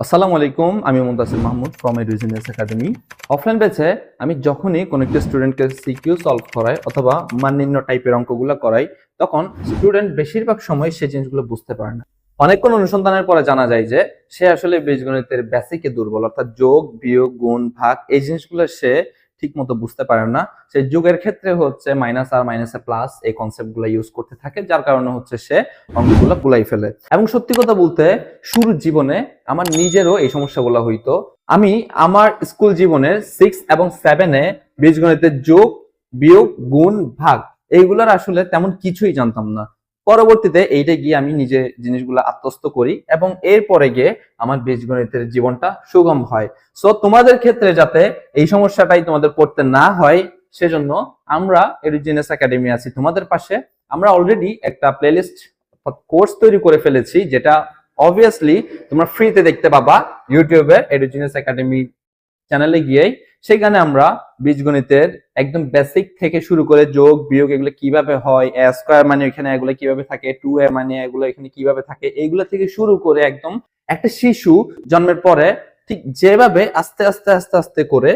আসসালামু আলাইকুম, আমি Muntasir Mahmud from Edugenius academy. Offline ব্যাচে আমি যখনই কোনো একটা স্টুডেন্টকে সিকিউ সলভ করাই অথবা মাননির্ণ টাইপের অঙ্কগুলো করাই, তখন স্টুডেন্ট বেশিরভাগ সময় সেই জিনিসগুলো বুঝতে পারে না। অনেকক্ষণ অনুসন্ধানের পরে জানা যায় যে সে আসলে বীজগণিতের বেসিকে দুর্বল, অর্থাৎ যোগ, বিয়োগ, গুণ, ভাগ এই জিনিসগুলো সে ঠিক মতো বুঝতে পারে না। সে যোগের ক্ষেত্রে হচ্ছে মাইনাস আর মাইনাসে প্লাস এই কনসেপ্টগুলো ইউজ করতে থাকে, যার কারণে হচ্ছে সে অঙ্কগুলো গুলাই ফেলে। এবং সত্যি কথা বলতে শুরুর জীবনে আমার নিজেরও এই সমস্যাগুলো হইতো। আমি আমার স্কুল জীবনের 6 এবং 7-এ বীজগণিতের যোগ, বিয়োগ, গুণ, ভাগ এইগুলোর আসলে তেমন কিছুই জানতাম না। পরবর্তীতে এইটা গিয়ে আমি নিজে জিনিসগুলো আত্মস্থ করি এবং এরপরে গিয়ে আমার বীজগণিতের জীবনটা সুগম হয়। সো তোমাদের ক্ষেত্রে যাতে এই সমস্যাটাই তোমাদের পড়তে না হয়, সেজন্য আমরা এডুজিনিয়াস একাডেমি আছি তোমাদের পাশে। আমরা অলরেডি একটা প্লেলিস্ট কোর্স তৈরি করে ফেলেছি, যেটা অবভিয়াসলি তোমরা ফ্রিতে দেখতে পাবা ইউটিউবে এডুজিনিয়াস একাডেমি চ্যানেলে গিয়েই। সেখানে আমরা বীজগণিতের একদম বেসিক থেকে শুরু করে যোগ, বিয়োগ এগুলো কিভাবে হয়, এ স্কয়ার মানে এখানে এগুলো কিভাবে থাকে, 2a মানে এগুলো এখানে কিভাবে থাকে, এইগুলো থেকে শুরু করে একদম একটা শিশু জন্মের পরে ঠিক যেভাবে আস্তে আস্তে আস্তে আস্তে করে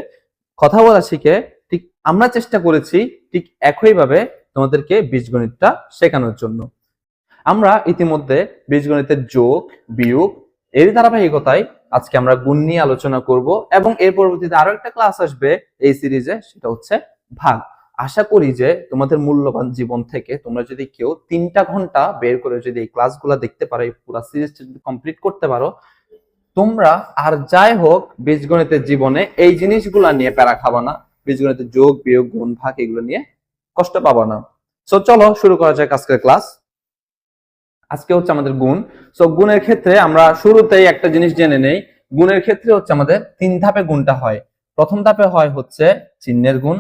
কথা বলা শিখে, ঠিক আমরা চেষ্টা করেছি ঠিক একইভাবে তোমাদেরকে বীজগণিতটা শেখানোর জন্য। আমরা ইতিমধ্যে বীজগণিতের যোগ, বিয়োগ এর ধারাবাহিকতায় আজকে আমরা গুণ নিয়ে আলোচনা করব এবং এর পরবর্তীতে আরো একটা ক্লাস আসবে এই সিরিজে, সেটা হচ্ছে ভাগ। আশা করি যে তোমাদের মূল্যবান জীবন থেকে তোমরা যদি কেউ 3টা ঘন্টা বের করে যদি এই ক্লাসগুলো দেখতে পারো, এই পুরো সিরিজটা যদি কমপ্লিট করতে পারো, তোমরা আর যাই হোক বীজগণিতের জীবনে এই জিনিসগুলা নিয়ে প্যারা খাবা না। বীজগণিতের যোগ, বিয়োগ, গুণ, ভাগ এগুলো নিয়ে কষ্ট পাবা না। সো চলো শুরু করা যাক আজকের ক্লাস। আজকে হচ্ছে আমাদের গুণ। সো গুণের ক্ষেত্রে আমরা শুরুতেই একটা জিনিস জেনে নেই। গুণের ক্ষেত্রে হচ্ছে আমাদের 3 ধাপে গুণটা হয়। প্রথম ধাপে হয় হচ্ছে চিহ্নের গুণ।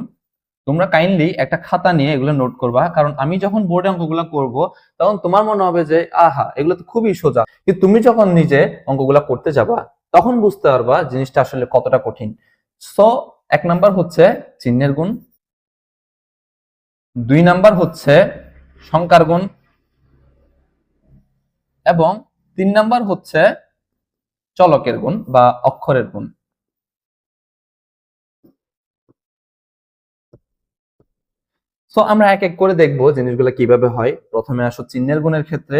তোমরা কাইন্ডলি একটা খাতা নিয়ে এগুলো নোট করবা, কারণ আমি যখন বোর্ডে অঙ্কগুলো করব তখন তোমার মনে হবে যে আহা এগুলো তো খুবই সোজা, কিন্তু তুমি যখন নিজে অঙ্কগুলো করতে যাবা তখন বুঝতে পারবা জিনিসটা আসলে কতটা কঠিন। সো 1 নাম্বার হচ্ছে চিহ্নের গুণ, 2 নাম্বার হচ্ছে সংখ্যার গুণ এবং 3 নাম্বার হচ্ছে চলকের গুণ বা অক্ষরের গুণ। সো আমরা এক এক করে দেখবো জিনিসগুলো কিভাবে হয়। প্রথমে আসো চিহ্নের গুণের ক্ষেত্রে।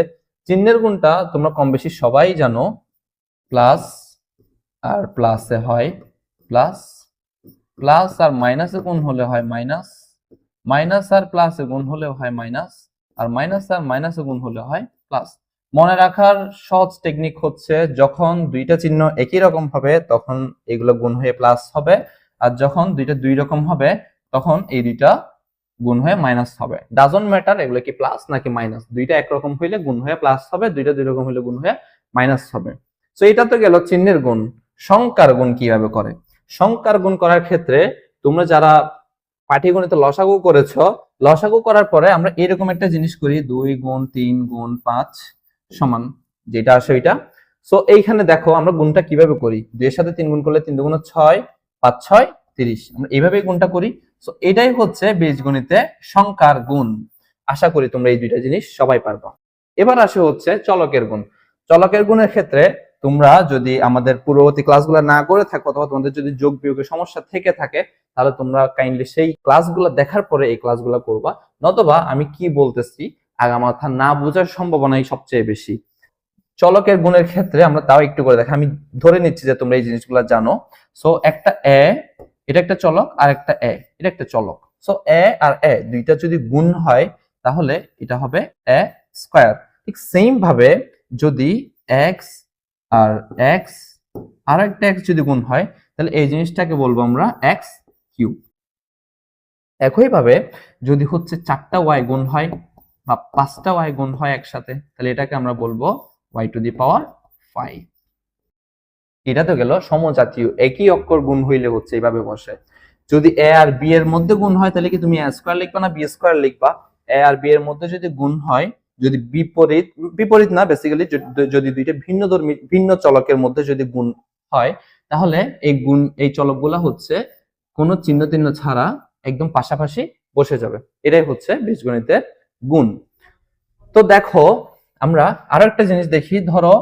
চিহ্নের গুণটা তোমরা কম বেশি সবাই জানো, প্লাস আর প্লাসে হয় প্লাস, প্লাস আর মাইনাসে গুণ হলে হয় মাইনাস, মাইনাস আর প্লাসে গুণ হলেও হয় মাইনাস, আর মাইনাস আর মাইনাসে গুণ হলে হয় প্লাস। মনে রাখার সহজ টেকনিক হচ্ছে যখন দুইটা চিহ্ন একই রকম হবে তখন এগুলো গুণ হয়ে প্লাস হবে, আর যখন দুইটা দুই রকম হবে তখন এই দুইটা গুণ হয়ে মাইনাস হবে। ডাজন্ট ম্যাটার এগুলো কি প্লাস নাকি মাইনাস, দুইটা একরকম হইলে গুণ হয়ে প্লাস হবে, দুইটা দুই রকম হইলে গুণ হয়ে মাইনাস হবে। তো এটা তো গেল চিহ্নের গুণ। সংখ্যার গুণ কিভাবে করে? সংখ্যার গুণ করার ক্ষেত্রে তোমরা যারা পাটিগণিতে লসাগু করেছো, লসাগু করার পরে আমরা এরকম একটা জিনিস করি, 2 গুণ 3 গুণ 5 সমান যেটা আসে ওইটা। সো এইখানে দেখো আমরা গুণটা কিভাবে করি, 2 এর সাথে 3 গুণ করলে 3 দুগুণ 6, 5 6 30, আমরা এইভাবেই গুণটা করি। সো এটাই হচ্ছে বীজগণিতে সংখ্যার গুণ। আশা করি তোমরা এই দুইটা জিনিস সবাই পারবা। এবার আসে হচ্ছে চলকের গুণ। চলকের গুণের ক্ষেত্রে তোমরা যদি আমাদের পূর্ববর্তী ক্লাসগুলো না করে থাকো অথবা তোমাদের যদি যোগ বিয়োগের সমস্যা থেকে থাকে, তাহলে তোমরা কাইন্ডলি সেই ক্লাসগুলো দেখার পরে এই ক্লাসগুলো করবা, নতবা আমি কি বলতেছি আগামাথা না বোঝার সম্ভাবনাই সবচেয়ে বেশি। চলকের গুণের ক্ষেত্রে আমরা তাও একটু করে দেখি, আমি ধরে নিচ্ছি যে তোমরা এই জিনিসগুলো জানো। সো একটা এ, এটা একটা চলক, আর একটা এ, এটা একটা চলক। সো এ আর এ দুইটা যদি গুণ হয় তাহলে এটা হবে এ স্কয়ার। ঠিক সেম ভাবে যদি এক্স আর এক্স আর একটা এক্স যদি গুণ হয় তাহলে এই জিনিসটাকে বলবো আমরা এক্স কিউব। একইভাবে যদি হচ্ছে 4টা ওয়াই গুণ হয় বা 5টা ওয়াই গুণ হয় একসাথে, তাহলে এটাকে আমরা বলবো y টু দি পাওয়ার 5। এটা তো গেল সমজাতীয় একই অক্ষর গুণ হইলে হচ্ছে এইভাবে বসে। যদি a আর b এর মধ্যে গুণ হয় তাহলে কি তুমি a স্কয়ার লিখবা না b স্কয়ার লিখবা? a আর b এর মধ্যে যদি গুণ হয়, যদি বিপরীত, বিপরীত না বেসিক্যালি যদি দুইটা ভিন্ন চলকের মধ্যে যদি গুণ হয়, তাহলে এই গুণ এই চলকগুলা হচ্ছে কোনো চিহ্ন টিহ্ন ছাড়া একদম পাশাপাশি বসে যাবে। এটাই হচ্ছে বীজগণিতের গুণ। তো দেখো আমরা আরো একটা জিনিস দেখি, ধরো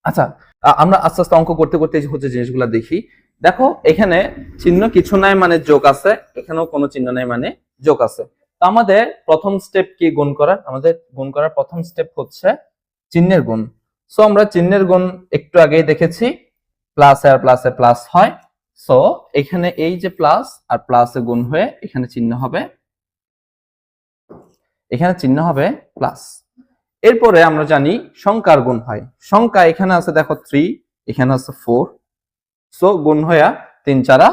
আচ্ছা আমরা আস্তে আস্তে অঙ্ক করতে করতে হচ্ছে জিনিসগুলো দেখি। দেখো এখানে চিহ্ন কিছু নাই মানে যোগ আছে, এখানেও কোনো চিহ্ন নাই মানে যোগ আছে। তো আমাদের প্রথম স্টেপ কি গুণ করার? আমাদের গুণ করার প্রথম স্টেপ হচ্ছে চিহ্নের গুণ। সো আমরা চিহ্নের গুণ একটু আগেই দেখেছি, প্লাস আর প্লাসে প্লাস হয়। সো এখানে এই যে প্লাস আর প্লাসে গুণ হয়ে এখানে চিহ্ন হবে, এখানে চিহ্ন হবে প্লাস। এরপরে আমরা জানি সংখ্যার গুণ হয়। সংখ্যা এখানে আছে দেখো 3, এখানে আছে 4, সো গুণ হইয়া 3 4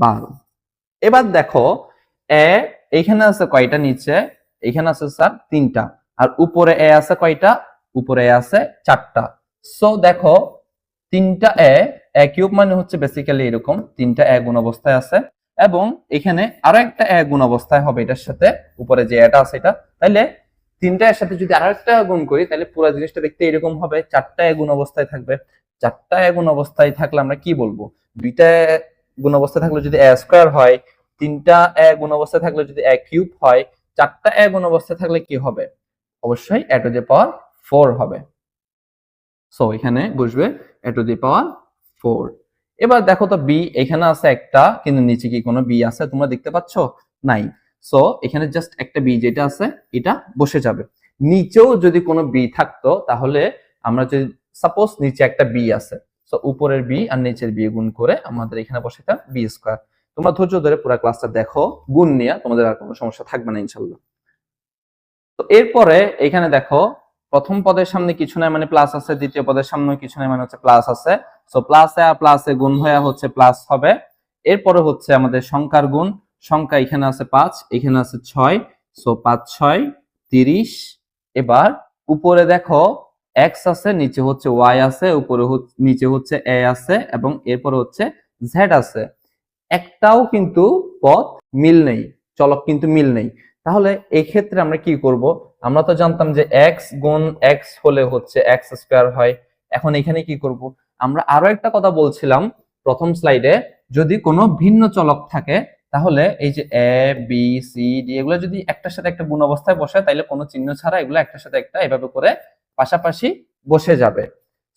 12। এবার দেখো এ এখানে আছে কয়টা নিচে, এখানে আছে স্যার 3টা, আর উপরে এ আছে কয়টা, উপরে এ আছে 4টা। সো দেখো 3টা এ কিউব মানে হচ্ছে বেসিক্যালি এরকম 3টা এ গুণ অবস্থায় আছে, এবং এখানে আরো একটা এ গুণ অবস্থায় হবে এটার সাথে, উপরে যে এটা আছে এটা। তাইলে 3টা এর সাথে যদি আরো একটা গুণ করি তাহলে পুরো জিনিসটা দেখতে এরকম হবে, 4টা এ গুণ অবস্থায় থাকবে। 4টা এ গুণ অবস্থায় থাকলে আমরা কি বলবো? 2টা গুণ অবস্থায় থাকলে যদি এ স্কয়ার হয়, 3টা এ গুণ অবস্থায় থাকলে যদি এ কিউব হয়, 4টা এ গুণ অবস্থায় থাকলে কি হবে? অবশ্যই এ টু দি পাওয়ার 4 হবে। সো এখানে বসবে এ টু দি পাওয়ার 4। এবার দেখো তো বি এখানে আছে একটা, কিন্তু নিচে কি কোনো বি আছে তোমরা দেখতে পাচ্ছ? নাই। সো এখানে জাস্ট একটা বি যেটা আছে এটা বসে যাবে। নিচেও যদি কোনো বি থাকতো তাহলে আমরা যদি সাপোজ নিচে একটা বি আছে, সো উপরের বি আর নিচের বি গুণ করে আমাদের এখানে বসাইতাম বি স্কয়ার। তোমরা ধৈর্য ধরে পুরো ক্লাসটা দেখো, গুণ নিয়ে তোমাদের আর কোনো সমস্যা থাকবে না ইনশাআল্লাহ। তো এরপরে এখানে দেখো প্রথম পদের সামনে কিছু নাই মানে প্লাস আছে, দ্বিতীয় পদের সামনে কিছু নাই মানে হচ্ছে প্লাস আছে। সো প্লাসে আর প্লাসে গুণ হয়ে হচ্ছে প্লাস হবে। এরপরে হচ্ছে আমাদের সংখ্যার গুণ। সংখ্যা এখানে আছে 5, এখানে আছে 6, সো 5 6 30। এবার উপরে দেখো x আছে, নিচে হচ্ছে y আছে, উপরে নিচে হচ্ছে a আছে, এবং এরপরে হচ্ছে z আছে। একটাও কিন্তু পদ মিল নেই, চলক কিন্তু মিল নেই। তাহলে এই ক্ষেত্রে আমরা কি করব? আমরা তো জানতাম যে x গুণ x হলে হচ্ছে x স্কয়ার হয়। এখন এখানে কি করব? আমরা আরো একটা কথা বলছিলাম প্রথম স্লাইডে, যদি কোনো ভিন্ন চলক থাকে তাহলে এই যে a b c d এগুলো যদি একটার সাথে একটা গুণ অবস্থায় বসে তাহলে কোনো চিহ্ন ছাড়া এগুলো একটার সাথে একটা এভাবে করে পাশাপাশি বসে যাবে।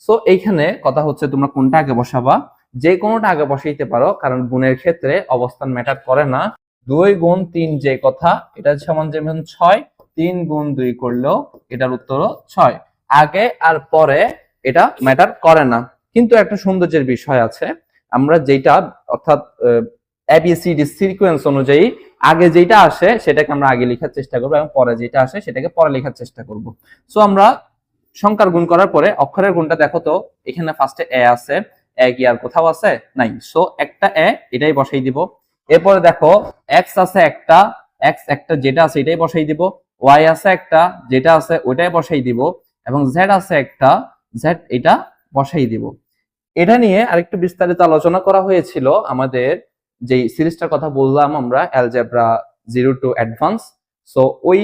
সো এইখানে কথা হচ্ছে তোমরা কোনটা আগে বসাবা? যে কোনোটা আগে বসাইতে পারো, কারণ গুণের ক্ষেত্রে অবস্থান ম্যাটার করে না। 2 গুণ 3 যে কথা, এটা সমান যেমন 6, 3 গুণ 2 করলেও এটার উত্তরও 6। আগে আর পরে এটা ম্যাটার করে না। কিন্তু একটা সৌন্দর্যের বিষয় আছে, আমরা যেটা অর্থাৎ এবিসিডি সিকোয়েন্স অনুযায়ী আগে যেটা আসে সেটাকে আমরা আগে লেখার চেষ্টা করবো, এবং পরে যেটা আসে সেটাকে পরে লেখার চেষ্টা করব। সো আমরা সংখ্যার গুণ করার পরে অক্ষরের গুণটা দেখো তো, এখানে ফার্স্টে এ আছে, এ কি আর কোথাও আছে? নাই। সো একটা এ এটাই বসাই দিব। এরপরে দেখো এক্স আছে একটা, এক্স একটা যেটা আছে এটাই বসাই দিব। ওয়াই আছে একটা যেটা আছে ওইটাই বসাই দিব, এবং জেড আছে একটা, জেড এটা বসাই দিব। এটা নিয়ে আরেকটু বিস্তারিত আলোচনা করা হয়েছিল আমাদের যে সিরিজটার কথা বললাম আমরা, অ্যালজেব্রা 0 টু অ্যাডভান্স। সো ওই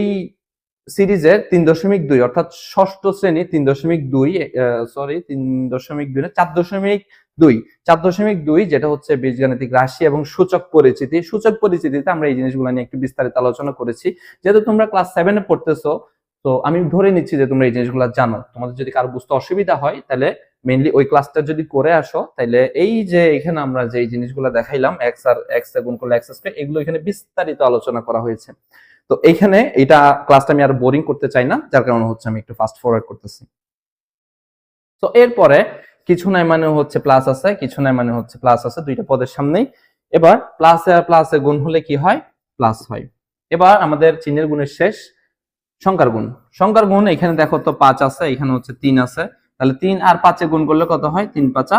সিরিজের 3.2 অর্থাৎ ষষ্ঠ শ্রেণী 3.2 সরি 3.2 না 4.2 4.2 যেটা হচ্ছে বীজগাণিতিক রাশি এবং সূচক পরিচিতি। সূচক পরিচিতিতে আমরা এই জিনিসগুলো নিয়ে একটু বিস্তারিত আলোচনা করেছি। যেহেতু তোমরা ক্লাস 7 এ পড়তেছো, তো আমি ধরে নিচ্ছি যে তোমরা এই জিনিসগুলো জানো। তোমাদের যদি কারো বুঝতে অসুবিধা হয় তাহলে মেইনলি ওই ক্লাসটা যদি করে আসো, তাহলে এই যে এখানে আমরা যে জিনিসগুলো দেখাইলাম x আর x এ গুণ করলে x স্কয়ার, এগুলো এখানে বিস্তারিত আলোচনা করা হয়েছে। তো এইখানে এটা ক্লাসটা আমি আর বোরিং করতে চাই না, যার কারণে হচ্ছে আমি একটু ফাস্ট ফরওয়ার্ড করতেছি। তো এরপরে কিছু নাই মানে হচ্ছে প্লাস আছে, কিছু নাই মানে হচ্ছে প্লাস আছে, দুইটা পদের সামনেই। এবার প্লাসে আর প্লাসে গুণ হলে কি হয়? প্লাস হয়। এবার আমাদের চিহ্নের গুণের শেষ, সংখ্যার গুণ। সংখ্যার গুণ এখানে দেখো তো 5 আছে, এখানে হচ্ছে 3 আছে, তাহলে 3 আর 5 এ গুণ করলে কত হয়? 3 5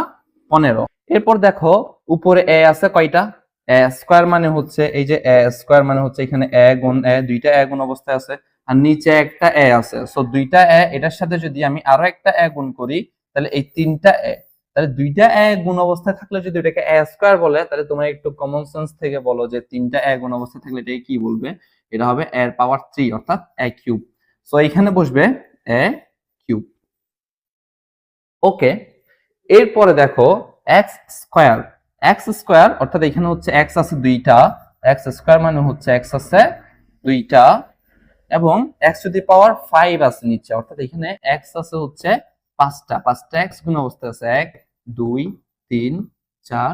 15। এরপর দেখো উপরে এ আছে কয়টা? এ স্কয়ার মানে হচ্ছে এই যে এ স্কয়ার মানে হচ্ছে এখানে এ গুণ এ, দুইটা এ গুণ অবস্থায় আছে, আর নিচে একটা এ আছে। সো দুইটা এ এটার সাথে যদি আমি আরো একটা এ গুণ করি তাহলে এই তিনটা এ, তাহলে দুইটা এ গুণ অবস্থায় থাকলে যদি এটাকে এ স্কয়ার বলে, তাহলে তোমরা একটু কমন সেন্স থেকে বলো যে তিনটা এ গুণ অবস্থায় থাকলে এটাকে কি বলবে? এটা হবে এর পাওয়ার 3 অর্থাৎ এ কিউব। সো এখানে বসবে এ কিউব। ওকে, এরপরে দেখো x স্কয়ার। x স্কয়ার অর্থাৎ এখানে হচ্ছে x আছে দুইটা, x স্কয়ার মানে হচ্ছে x আছে দুইটা, এবং x টু দি পাওয়ার 5 আছে নিচে, অর্থাৎ এখানে x আছে হচ্ছে পাঁচটা এক্স গুণ অবস্থায় আছে, 1 2 3 4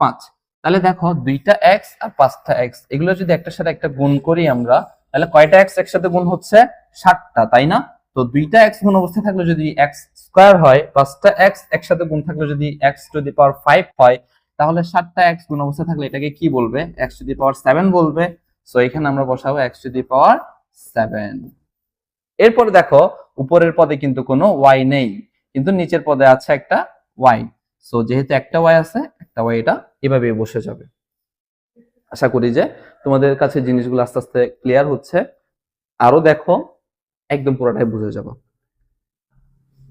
5। তাহলে দেখো দুইটা এক্স আর পাঁচটা এক্স, এগুলো যদি একটার সাথে একটা গুণ করি আমরা, তাহলে কয়টা এক্স একসাথে গুণ হচ্ছে? 60টা, তাই না? তো দুইটা এক্স গুণ অবস্থায় থাকলে যদি এক্স স্কয়ার হয়, পাঁচটা এক্স একসাথে গুণ থাকলে যদি এক্স টু দি পাওয়ার 5 হয়, তাহলে 60টা এক্স গুণ অবস্থায় থাকলে এটাকে কি বলবে? এক্স টু দি পাওয়ার 7 বলবে। সো এখানে আমরা বসাবো এক্স টু দি পাওয়ার 7। এরপরে দেখো উপরের পদে কিন্তু কোনো ওয়াই নেই, কিন্তু নিচের পদে আছে একটা ওয়াই। সো যেহেতু একটা ওয়াই আছে, একটা ওয়াই এটা এভাবে বসে যাবে। আশা করি যে তোমাদের কাছে জিনিসগুলো আস্তে আস্তে ক্লিয়ার হচ্ছে। আরো দেখো, একদম পুরোটাই বুঝে যাবো।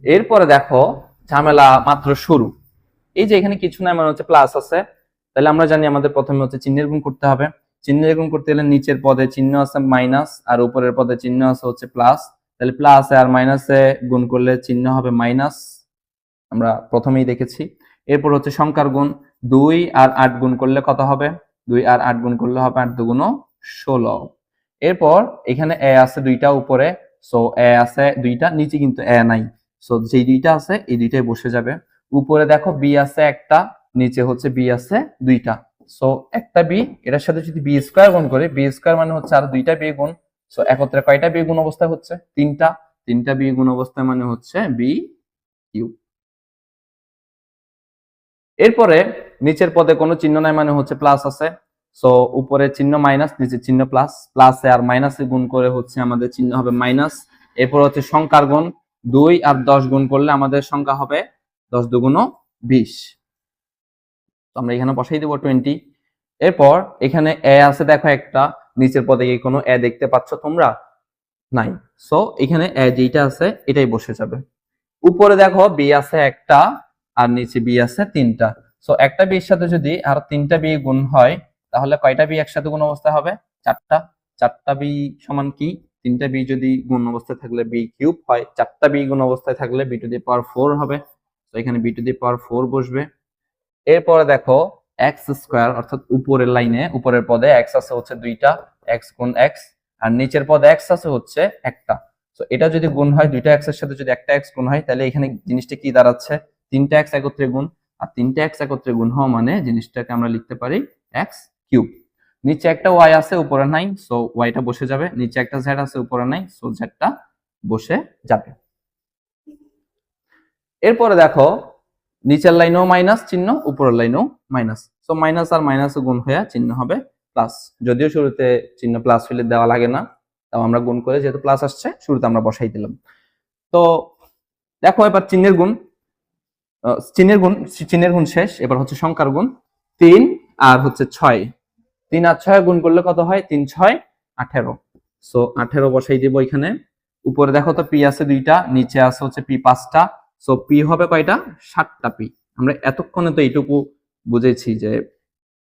এরপরে দেখো ঝামেলা মাত্র শুরু। এই যে এখানে কিছু না, মানে হচ্ছে প্লাস আছে, তাহলে আমরা জানি আমাদের প্রথমে হচ্ছে চিহ্নের গুণ করতে হবে। চিহ্নের গুণ করতে গেলে নিচের পদে চিহ্ন আছে মাইনাস আর উপরের পদে চিহ্ন আছে হচ্ছে প্লাস, তাহলে প্লাসে আর মাইনাসে গুণ করলে চিহ্ন হবে মাইনাস, আমরা প্রথমেই দেখেছি। এরপর হচ্ছে সংখ্যার গুণ, 2 আর 8 গুণ করলে কত হবে? 2 আর 8 গুণ করলে হবে 8 দুগুণ 16। এরপর এখানে এ আছে দুইটা উপরে, সো এ আছে দুইটা, নিচে কিন্তু এ নাই, সো যেই দুইটা আছে এই দুইটাই বসে যাবে। উপরে দেখো বি আছে একটা, নিচে হচ্ছে বি আছে দুইটা, সো একটা বি এটার সাথে যদি বি স্কয়ার গুণ করি, বি স্কয়ার মানে হচ্ছে আর দুইটা বি গুণ, সো একত্রে কয়টা বি গুণ অবস্থায় হচ্ছে? তিনটা বি গুণ অবস্থায় মানে হচ্ছে বি কিউব। এরপরে নিচের পদে কোনো চিহ্ন নাই মানে হচ্ছে প্লাস আছে, সো উপরে চিহ্ন মাইনাস, নিচে চিহ্ন প্লাস, প্লাসে আর মাইনাসে গুণ করে হচ্ছে আমাদের চিহ্ন হবে মাইনাস। এরপর হচ্ছে সংখ্যার গুণ, 2 আর 10 গুণ করলে আমাদের সংখ্যা হবে 10 দুগুণ 20, তো আমরা এখানে বসাই দেব 20। এরপর এখানে এ আছে দেখো একটা, নিচের পদে কি কোনো এ দেখতে পাচ্ছ তোমরা? নাই, সো এখানে এ যেটা আছে এটাই বসে যাবে। উপরে দেখো বি আছে একটা আর নিচে বি আছে তিনটা, সো একটা বি এর সাথে যদি আর তিনটা বি গুণ হয়, তাহলে কয়টা বি একসাথে গুণ অবস্থায় হবে? চারটা বি সমান কি? তিনটা বি যদি গুণ অবস্থায় থাকলে বি কিউব হয়, চারটা বি গুণ অবস্থায় থাকলে বি টু দি পাওয়ার 4 হবে, তো এখানে বি টু দি পাওয়ার 4 বসবে। এরপরে দেখো এক্স স্কয়ার, অর্থাৎ উপরের লাইনে উপরের পদে এক্স আছে হচ্ছে দুইটা, এক্স গুণ এক্স, আর নিচের পদে এক্স আছে হচ্ছে একটা, তো এটা যদি গুণ হয়, দুইটা এক্স এর সাথে যদি একটা এক্স গুণ হয়, তাহলে এখানে জিনিসটা কি দাঁড়াচ্ছে? তিনটা এক্স একত্রে গুণ, আর তিনটা এক্স একত্রে গুণ হওয়া মানে জিনিসটাকে আমরা লিখতে পারি এক্স কিউব। নিচে একটা ওয়াই আছে উপরে নাই, সো ওয়াইটা বসে যাবে। নিচে একটা জেড আছে উপরে নাই, সো জেডটা বসে যাবে। এরপরে দেখো নিচের লাইনেও মাইনাস চিহ্ন, উপরের লাইনেও মাইনাস, সো মাইনাস আর মাইনাস গুণ হয়ে চিহ্ন হবে প্লাস। যদিও শুরুতে চিহ্ন প্লাস হলে দেওয়া লাগে না, তাও আমরা গুণ করে যেহেতু প্লাস আসছে শুরুতে আমরা বসাই দিলাম। তো দেখো এবার চিহ্নের গুণ শেষ, এবার হচ্ছে সংখ্যার গুণ। 3 আর হচ্ছে 6, 3 আর 6 গুণ করলে কত হয়? 3 6 18, সো 18 বসাই দিব এখানে। উপরে দেখো তো পি আছে দুইটা, নিচে আছে হচ্ছে পি পাঁচটা, সো পি হবে কয়টা? 7টা পি। আমরা এতক্ষণে তো এইটুকু বুঝেছি যে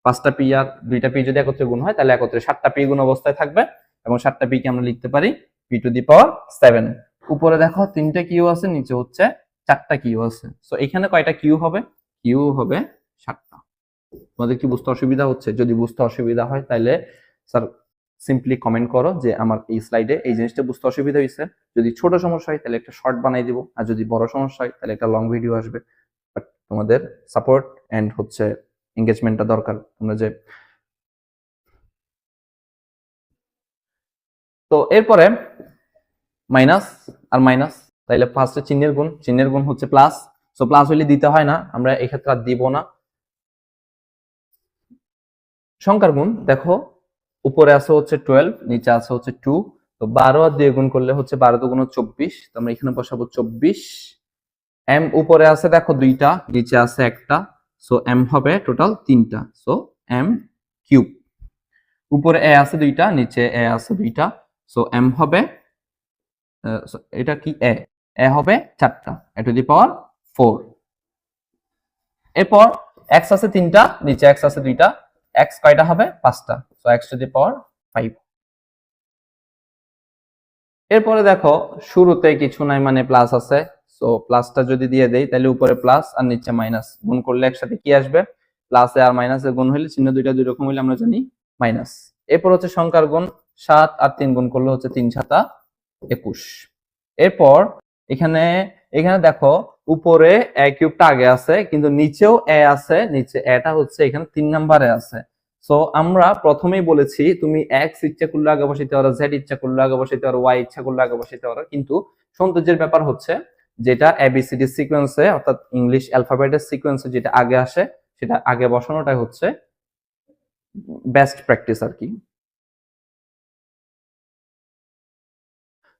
5টা পি আর 2টা পি যদি একত্রে গুণ হয়, তাহলে একত্রে 7টা পি গুণ অবস্থায় থাকবে, এবং 7টা পি কে আমরা লিখতে পারি পি টু দি পাওয়ার 7। উপরে দেখো 3টা কিউ আছে, নিচে হচ্ছে 4টা কিউ আছে, সো এখানে কয়টা কিউ হবে? কিউ হবে 7টা। তোমাদের কি বুঝতে অসুবিধা হচ্ছে? যদি বুঝতে অসুবিধা হয় তাহলে স্যার সিম্পলি কমেন্ট করো যে আমার এই স্লাইডে এই জিনিসটা বুঝতে অসুবিধা হয়েছে। যদি ছোট সমস্যা হয় তাহলে একটা শর্ট বানাই দিব, আর যদি বড় সমস্যা হয় তাহলে একটা লং ভিডিও আসবে। বাট তোমাদের সাপোর্ট এন্ড হচ্ছে এঙ্গেজমেন্টটা দরকার। তোমরা যে তো এরপরে মাইনাস আর মাইনাস, তাইলে ফার্স্টে চিহ্নের গুণ হচ্ছে প্লাস, সো প্লাস হইলে দিতে হয় না, আমরা এক্ষেত্রে আর দিব না। সংখ্যার গুণ দেখো উপরে আছে হচ্ছে 12, নিচে আছে হচ্ছে 2, তো 12 আর 2 গুণ করলে হচ্ছে 12 দুগুণ 24, তো আমরা এখানে বসাবো 24। এম উপরে আছে দেখো দুইটা, নিচে আছে একটা, সো এম হবে টোটাল 3টা, সো এম কিউব। উপরে এ আছে দুইটা, নিচে এ আছে দুইটা, সো এম হবে এটা কি এ হবে 4টা, এ টু দি পাওয়ার 4। এরপর এক্স আছে 3টা, নিচে এক্স আছে দুইটা, এক্স কয়টা হবে? 5টা, সো এক্স টু দি পাওয়ার 5। এরপরে দেখো শুরুতে কিছু নাই মানে প্লাস আছে, সো প্লাসটা যদি দিয়ে দেই তাহলে উপরে প্লাস আর নিচে মাইনাস, গুণ করলে একসাথে কি আসবে? প্লাসে আর মাইনাসে গুণ হইলে চিহ্ন দুইটা দুই রকম হইলে আমরা জানি মাইনাস। এরপর হচ্ছে সংখ্যার গুণ, 7 আর 3 গুণ করলে হচ্ছে 3 7 21। এরপর এখানে এখানে দেখো উপরে এ কিউবটা আগে আছে কিন্তু নিচেও এ আছে, নিচে এটা হচ্ছে এখানে 3 নম্বরে আছে। সো আমরা প্রথমেই বলেছি তুমি এক্স ইচ্ছা করলে আগে বসাইতে পারো, জেড ইচ্ছা করলে আগে বসাইতে পারো, ওয়াই ইচ্ছা করলে আগে বসাইতে পারো, কিন্তু সৌন্দর্যের ব্যাপার হচ্ছে যেটা এবিসিডি সিকোয়েন্সে অর্থাৎ ইংলিশ অ্যালফাবেটের সিকোয়েন্সে যেটা আগে আসে সেটা আগে বসানোটাই হচ্ছে বেস্ট প্র্যাকটিস আর কি,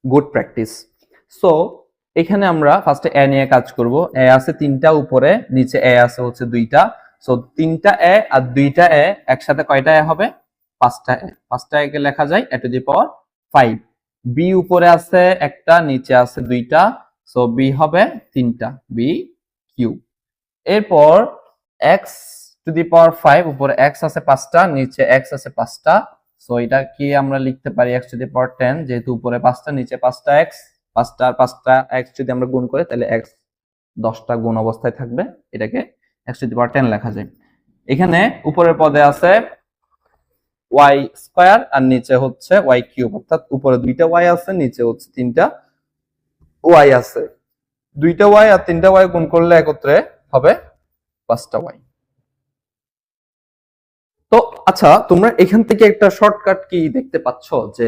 গুড প্র্যাকটিস। সো এখানে আমরা ফার্স্টে এ নিয়ে কাজ করব। এ আছে 3টা উপরে, নিচে এ আছে হচ্ছে 2টা। সো 3টা এ আর 2টা এ একসাথে কয়টা এ হবে? 5টা এ। 5টা এ কে লেখা যায় এ টু দি পাওয়ার 5। বি উপরে আছে একটা, নিচে আছে 2টা, সো বি হবে 3টা, বি কিউব। এরপর এক্স টু দি পাওয়ার 5, উপরে এক্স আছে 5টা, নিচে এক্স আছে 5টা, সো এটা কি আমরা লিখতে পারি এক্স টু দি পাওয়ার 10, যেহেতু উপরে 5টা নিচে 5টা এক্স, 5টা আর 5টা এক্স যদি আমরা গুণ করি তাহলে এক্স 10টা গুণ অবস্থায় থাকবে, এটাকে এক্স টু দি পাওয়ার 10 লেখা যায়। এখানে উপরের পদে আছে ওয়াই স্কয়ার আর নিচে হচ্ছে ওয়াই কিউব, অর্থাৎ উপরে 2টা ওয়াই আছে, নিচে হচ্ছে 3টা ওয়াই আছে। 2টা ওয়াই আর 3টা ওয়াই গুণ করলে একত্রে হবে 5টা ওয়াই। তো আচ্ছা, তোমরা এখান থেকে একটা শর্টকাট কি দেখতে পাচ্ছ যে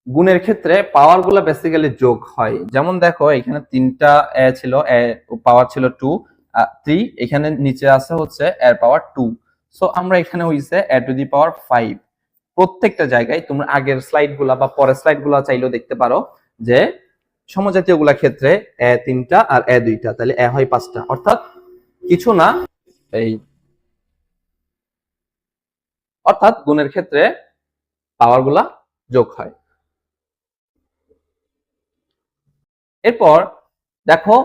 গুণের ক্ষেত্রে পাওয়ার গুলা বেসিক্যালি যোগ হয়। যেমন দেখো এখানে 3টা এ ছিল, এ পাওয়ার ছিল 2 3, এখানে নিচে আছে হচ্ছে এর পাওয়ার 2, সো আমরা এখানে হইছে এ টু দি পাওয়ার 5। প্রত্যেকটা জায়গায় তোমরা আগের স্লাইড গুলা বা পরের স্লাইড গুলা চাইলেও দেখতে পারো যে সমজাতীয় গুলা ক্ষেত্রে এ 3টা আর এ 2টা, তাহলে এ হয় 5টা, অর্থাৎ কিছু না এই অর্থাৎ গুণের ক্ষেত্রে পাওয়ার গুলা যোগ হয়। এরপর দেখো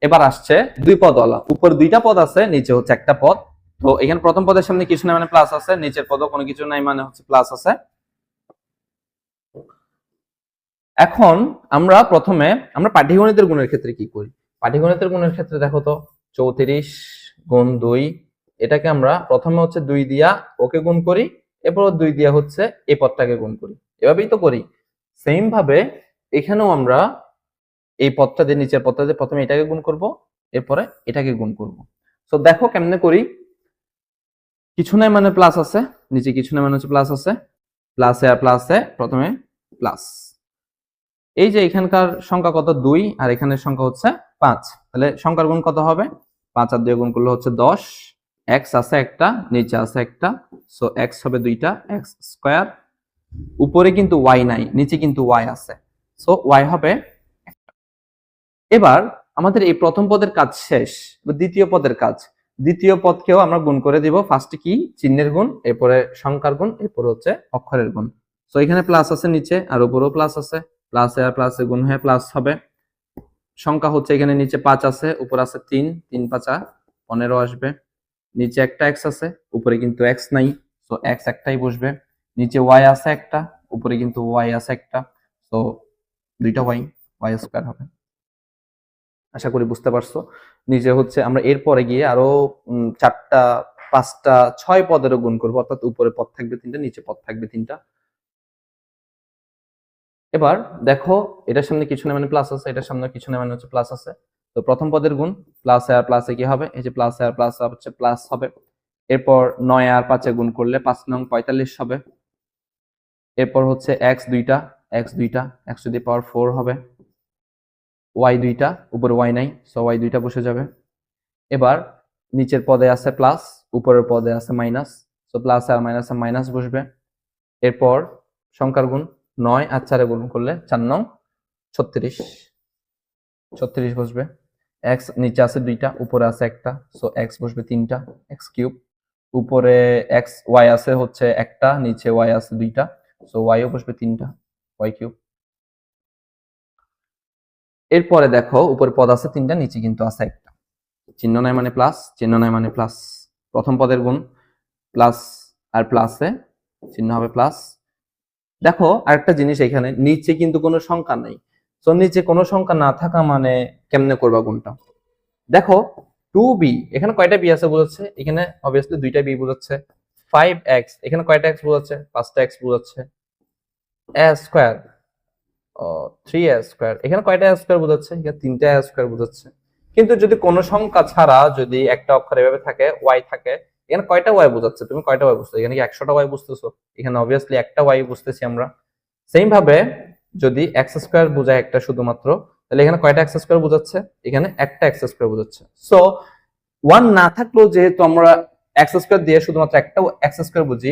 এবার আসছে দুই পদওয়ালা, উপর 2টা পদ আছে, নিচে হচ্ছে একটা পদ। তো এখানে প্রথম পদের সামনে কিছু নাই মানে প্লাস আছে, নিচের পদও কোনো কিছু নাই মানে হচ্ছে প্লাস আছে। এখন আমরা প্রথমে আমরা পাটিগণিতের গুণের ক্ষেত্রে কি করি? পাটিগণিতের গুণের ক্ষেত্রে দেখো তো 34 গুণ 2, এটাকে আমরা প্রথমে হচ্ছে 2 দিয়া ওকে গুণ করি, এরপর 2 দিয়া হচ্ছে এই পদটাকে গুণ করি, এভাবেই তো করি। সেম ভাবে এখানেও আমরা এই পদটা দিয়ে নিচের পদটা দিয়ে প্রথমে এটাকে গুণ করব, এরপরে এটাকে গুণ করব। সো দেখো কেমনে করি। কিছু নাই মানে প্লাস আছে, নিচে কিছু নাই মানে হচ্ছে প্লাস আছে, প্লাসে আর প্লাসে প্রথমে প্লাস। এই যে এখানকার সংখ্যা কত 2 আর এখানের সংখ্যা হচ্ছে 5, তাহলে সংখ্যার গুণ কত হবে? 5 আর 2 গুণ করলে হচ্ছে 10, এক্স আছে একটা, নিচে আছে একটা, সো এক্স হবে 2টা, এক্স স্কয়ার। উপরে কিন্তু ওয়াই নাই, নিচে কিন্তু ওয়াই আছে, সো ওয়াই হবে। এবার আমাদের এই প্রথম পদের কাজ শেষ, দ্বিতীয় পদের কাজ। দ্বিতীয় পদকেও আমরা গুণ করে দিব। ফার্স্টে কি? চিহ্নের গুণ, এরপরে সংখ্যার গুণ, এরপরে হচ্ছে অক্ষরের গুণ। সো এখানে প্লাস আছে নিচে আর উপরেও প্লাস আছে, প্লাসে আর প্লাসে গুণ হয়ে প্লাস হবে। সংখ্যা হচ্ছে এখানে নিচে 5 আছে, উপর আছে 3, 3 5 15 আসবে। নিচে একটা এক্স আছে, উপরে কিন্তু এক্স নাই, সো এক্স একটাই বসবে। নিচে ওয়াই আছে একটা, উপরে কিন্তু ওয়াই আছে একটা, সো 2টা ওয়াই, ওয়াই স্কয়ার হবে। আশা করি বুঝতে পারছো। নিচে হচ্ছে আমরা এরপরে গিয়ে আরো 4টা 5টা 6 পদেরও গুণ করবো, অর্থাৎ উপরে পদ থাকবে 3টা, নিচে পদ থাকবে 3টা। এবার দেখো এটার সামনে কিছু না মানে প্লাস আছে, এটার সামনে কিছু না মানে হচ্ছে প্লাস আছে। তো প্রথম পদের গুণ প্লাসে আর প্লাসে কি হবে? এই যে প্লাসে আর প্লাস হচ্ছে প্লাস হবে। এরপর 9 আর 5 গুণ করলে 5 নং 45 হবে। এরপর হচ্ছে এক্স 2টা, এক্স টু দি পাওয়ার 4 হবে। ওয়াই 2টা, উপরে ওয়াই নাই, সো ওয়াই 2টা বসে যাবে। এবার নিচের পদে আছে প্লাস, উপরের পদে আছে মাইনাস, সো প্লাস আর মাইনাসে মাইনাস বসবে। এরপর সংখ্যার গুণ 9 আর 4 গুণ করলে 4 নং 36, 36 বসবে। এক্স নিচে আছে 2টা, উপরে আছে একটা, সো এক্স বসবে 3টা, এক্স কিউব। উপরে এক্স ওয়াই আছে হচ্ছে একটা, নিচে ওয়াই আছে 2টা, সো ওয়াইও বসবে 3টা, ওয়াই কিউব। এরপরে দেখো উপরে পদ আছে 3টা, নিচে কিন্তু আছে একটা, চিহ্ন নাই মানে প্লাস, চিহ্ন নাই মানে প্লাস। প্রথম পদের গুণ প্লাস আর প্লাসে চিহ্ন হবে প্লাস। দেখো আরেকটা জিনিস, এখানে নিচে কিন্তু কোনো সংখ্যা নাই, তো নিচে কোনো সংখ্যা না থাকা মানে কেমনে করবা গুণটা? দেখো 2b, এখানে কয়টা বি আছে বোঝাচ্ছে? এখানে অবভিয়াসলি 2টা বি বোঝাচ্ছে। 5x, এখানে কয়টা এক্স বোঝাচ্ছে? 5টা এক্স বোঝাচ্ছে। এ স্কয়ার, 3a²। এখানে কয়টা a² বোঝাচ্ছে? এখানে 3টা a² বোঝাচ্ছে। কিন্তু যদি কোনো সংখ্যা ছাড়া যদি একটা অক্ষর এভাবে থাকে, y থাকে, এখানে কয়টা y বোঝাচ্ছে? তুমি কয়টা y বুঝছো? এখানে কি 100টা y বুঝতেছো? এখানে অবভিয়াসলি একটা y বুঝতেছি আমরা। সেম ভাবে যদি x² বোঝায় একটা শুধুমাত্র, তাহলে এখানে কয়টা x² বোঝাচ্ছে? এখানে একটা x² বোঝাচ্ছে। সো 1 না থাকলেও যেহেতু আমরা x² দিয়ে শুধুমাত্র একটা x² বুঝি,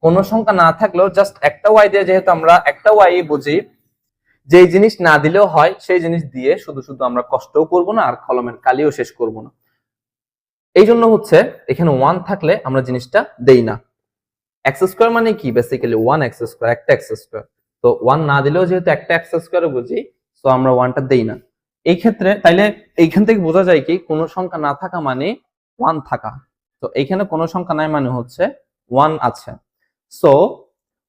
কোন সংখ্যা না থাকলেও জাস্ট একটা y দিয়ে যেহেতু আমরা একটা y বুঝি, যেই জিনিস না দিলেও হয় সেই জিনিস দিয়ে শুধু শুধু আমরা কষ্টও করব না আর কলমের কালিও শেষ করব না। এই জন্য হচ্ছে এখানে 1 থাকলে আমরা জিনিসটা দেই না। x² মানে কি? বেসিক্যালি 1x², একটা x²। তো 1 না দিলেও যেহেতু একটা x² বুঝি, তো আমরা 1টা দেই না। এই ক্ষেত্রে তাইলে এইখান থেকে বোঝা যায় কি কোন সংখ্যা না থাকা মানে 1 থাকা। তো এইখানে কোন সংখ্যা নাই মানে হচ্ছে 1 আছে। সো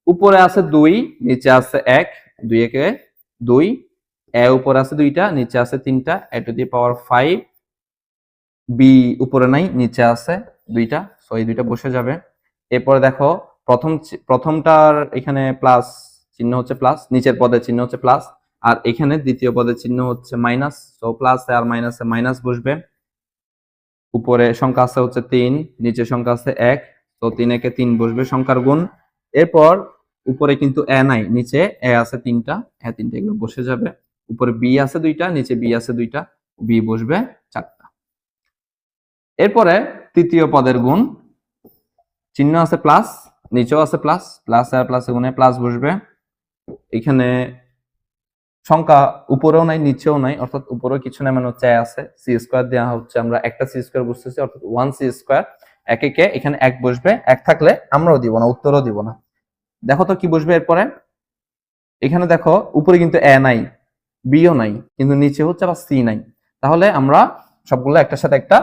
উপরে আছে 2, নিচে আছে 1, 2 একে 2, উপরে আছে 2টা, নিচে আছে 3টা, a two the power 5, b উপরে নাই, নিচে আছে 2টা, সো এই 2টা বসে যাবে। এরপরে দেখো প্রথমটার এখানে প্লাস চিহ্ন হচ্ছে প্লাস, নিচের পদের চিহ্ন হচ্ছে প্লাস, আর এখানে দ্বিতীয় পদের চিহ্ন হচ্ছে মাইনাস। সো প্লাস আর মাইনাসে মাইনাস বসবে। উপরে সংখ্যা আছে হচ্ছে 3, নিচে সংখ্যা আছে 1, তো 3 একে 3 বসবে সংখ্যার গুণ। এরপর উপরে কিন্তু a নাই, নিচে a আছে 3টা, a 3টা এগুলো বসে যাবে। উপরে b আছে 2টা, নিচে b আছে 2টা, b বসবে 4টা। এরপরে তৃতীয় পদের গুণ, চিহ্ন আছে প্লাস, নিচেও আছে প্লাস, প্লাস আর প্লাসে গুণে প্লাস বসবে। এখানে সংখ্যা উপরেও নাই নিচেও নাই, অর্থাৎ উপরেও কিছু নাই মানে হচ্ছে আছে, c² দেওয়া হচ্ছে, আমরা একটা c² বুঝতেছি, অর্থাৎ 1c²। একে এখানে 1 বসবে, 1 থাকলে আমরাও দিব না, উত্তরও দিব না। দেখো তো কি বসবে এরপরে। এখানে দেখো উপরে কিন্তু a নাই, b ও নাই, কিন্তু নিচে হচ্ছে আবার c নাই। তাহলে আমরা সবগুলো একটার সাথে একটা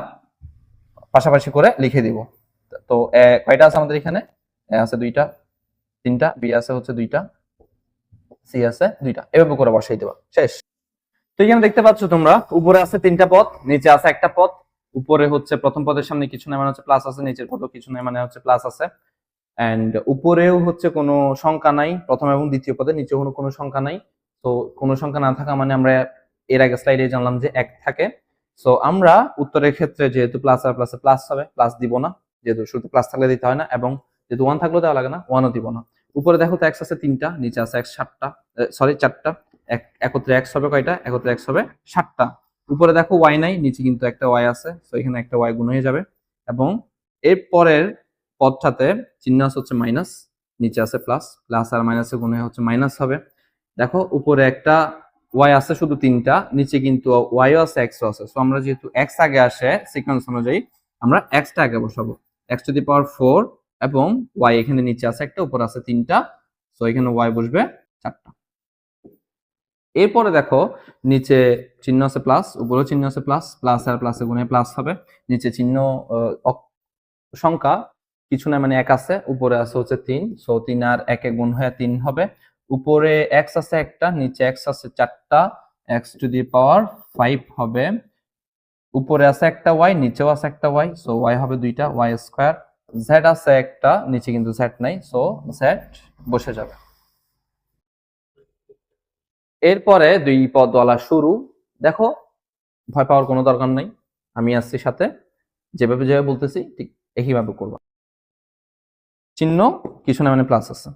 পাশাপাশি করে লিখে দিব। তো কয়টা আছে আমাদের এখানে? a আছে 2টা, 3টা, b আছে হচ্ছে 2টা, c আছে 2টা, এভাবে করে বসাই দেবা, শেষ। তো এখানে দেখতে পাচ্ছ তোমরা, উপরে আছে 3টা পদ, নিচে আছে একটা পদ। উপরে হচ্ছে প্রথম পদের সামনে কিছু নাই মানে হচ্ছে প্লাস আছে, নিচের পদও কিছু নাই মানে হচ্ছে প্লাস আছে। এন্ড উপরেও হচ্ছে কোনো সংখ্যা নাই প্রথম এবং দ্বিতীয় পদে, নিচে কোনো সংখ্যা নাই। তো কোনো সংখ্যা না থাকা মানে আমরা এর আগে স্লাইডে জানলাম যে 1 থাকে। সো আমরা উত্তরের ক্ষেত্রে যেহেতু প্লাস আর প্লাসে প্লাস হবে, প্লাস দিব না, যেহেতু শুধু প্লাস থাকলে দিতে হয় না, এবং যেহেতু 1 থাকলেও দেওয়া লাগে না, 1ও দিব না। উপরে দেখো তো x আছে 3টা, নিচে আছে x 7টা, সরি 4টা, একত্রে x হবে কয়টা? একত্রে x হবে 7টা। উপরে দেখো y নাই, নিচে কিন্তু একটা y আছে, সো এখানে একটা y গুণ হয়ে যাবে। এবং এর পরের পদটাতে চিহ্ন আছে হচ্ছে মাইনাস, নিচে আছে প্লাস, প্লাস আর মাইনাসে গুণ হয়ে হচ্ছে মাইনাস হবে। দেখো উপরে একটা y আছে শুধু 3টা, নিচে কিন্তু y ও আছে x ও আছে। সো আমরা যেহেতু x আগে আসে সিকোয়েন্স অনুযায়ী, আমরা x টা আগে বসাবো, x টু দি পাওয়ার 4, এবং y এখানে নিচে আছে একটা, উপরে আছে 3টা, সো এখানে y বসবে 4টা। এরপরে দেখো নিচে চিহ্ন আছে প্লাস, উপরেও চিহ্ন আছে প্লাস, প্লাস আর প্লাসে গুণে প্লাস হবে। নিচে চিহ্ন সংখ্যা কিছু না মানে 1 আছে, উপরে আছে হচ্ছে 3, সো 3 আর 1 এ গুণ হয়ে 3 হবে। উপরে x আছে একটা, নিচে x আছে 4টা, x টু দি পাওয়ার 5 হবে। উপরে আছে একটা y, নিচেও আছে একটা y, সো y হবে 2টা, y²। z আছে একটা, নিচে কিন্তু z নাই, সো z বসে যাবে। এরপরে 2 পদওয়ালা শুরু। দেখো ভয় পাওয়ার কোনো দরকার নাই, আমি আসছি সাথে, যেভাবে যেভাবে বলতেছি ঠিক একইভাবে করবা। চিহ্ন কিছু না মানে প্লাস আছে।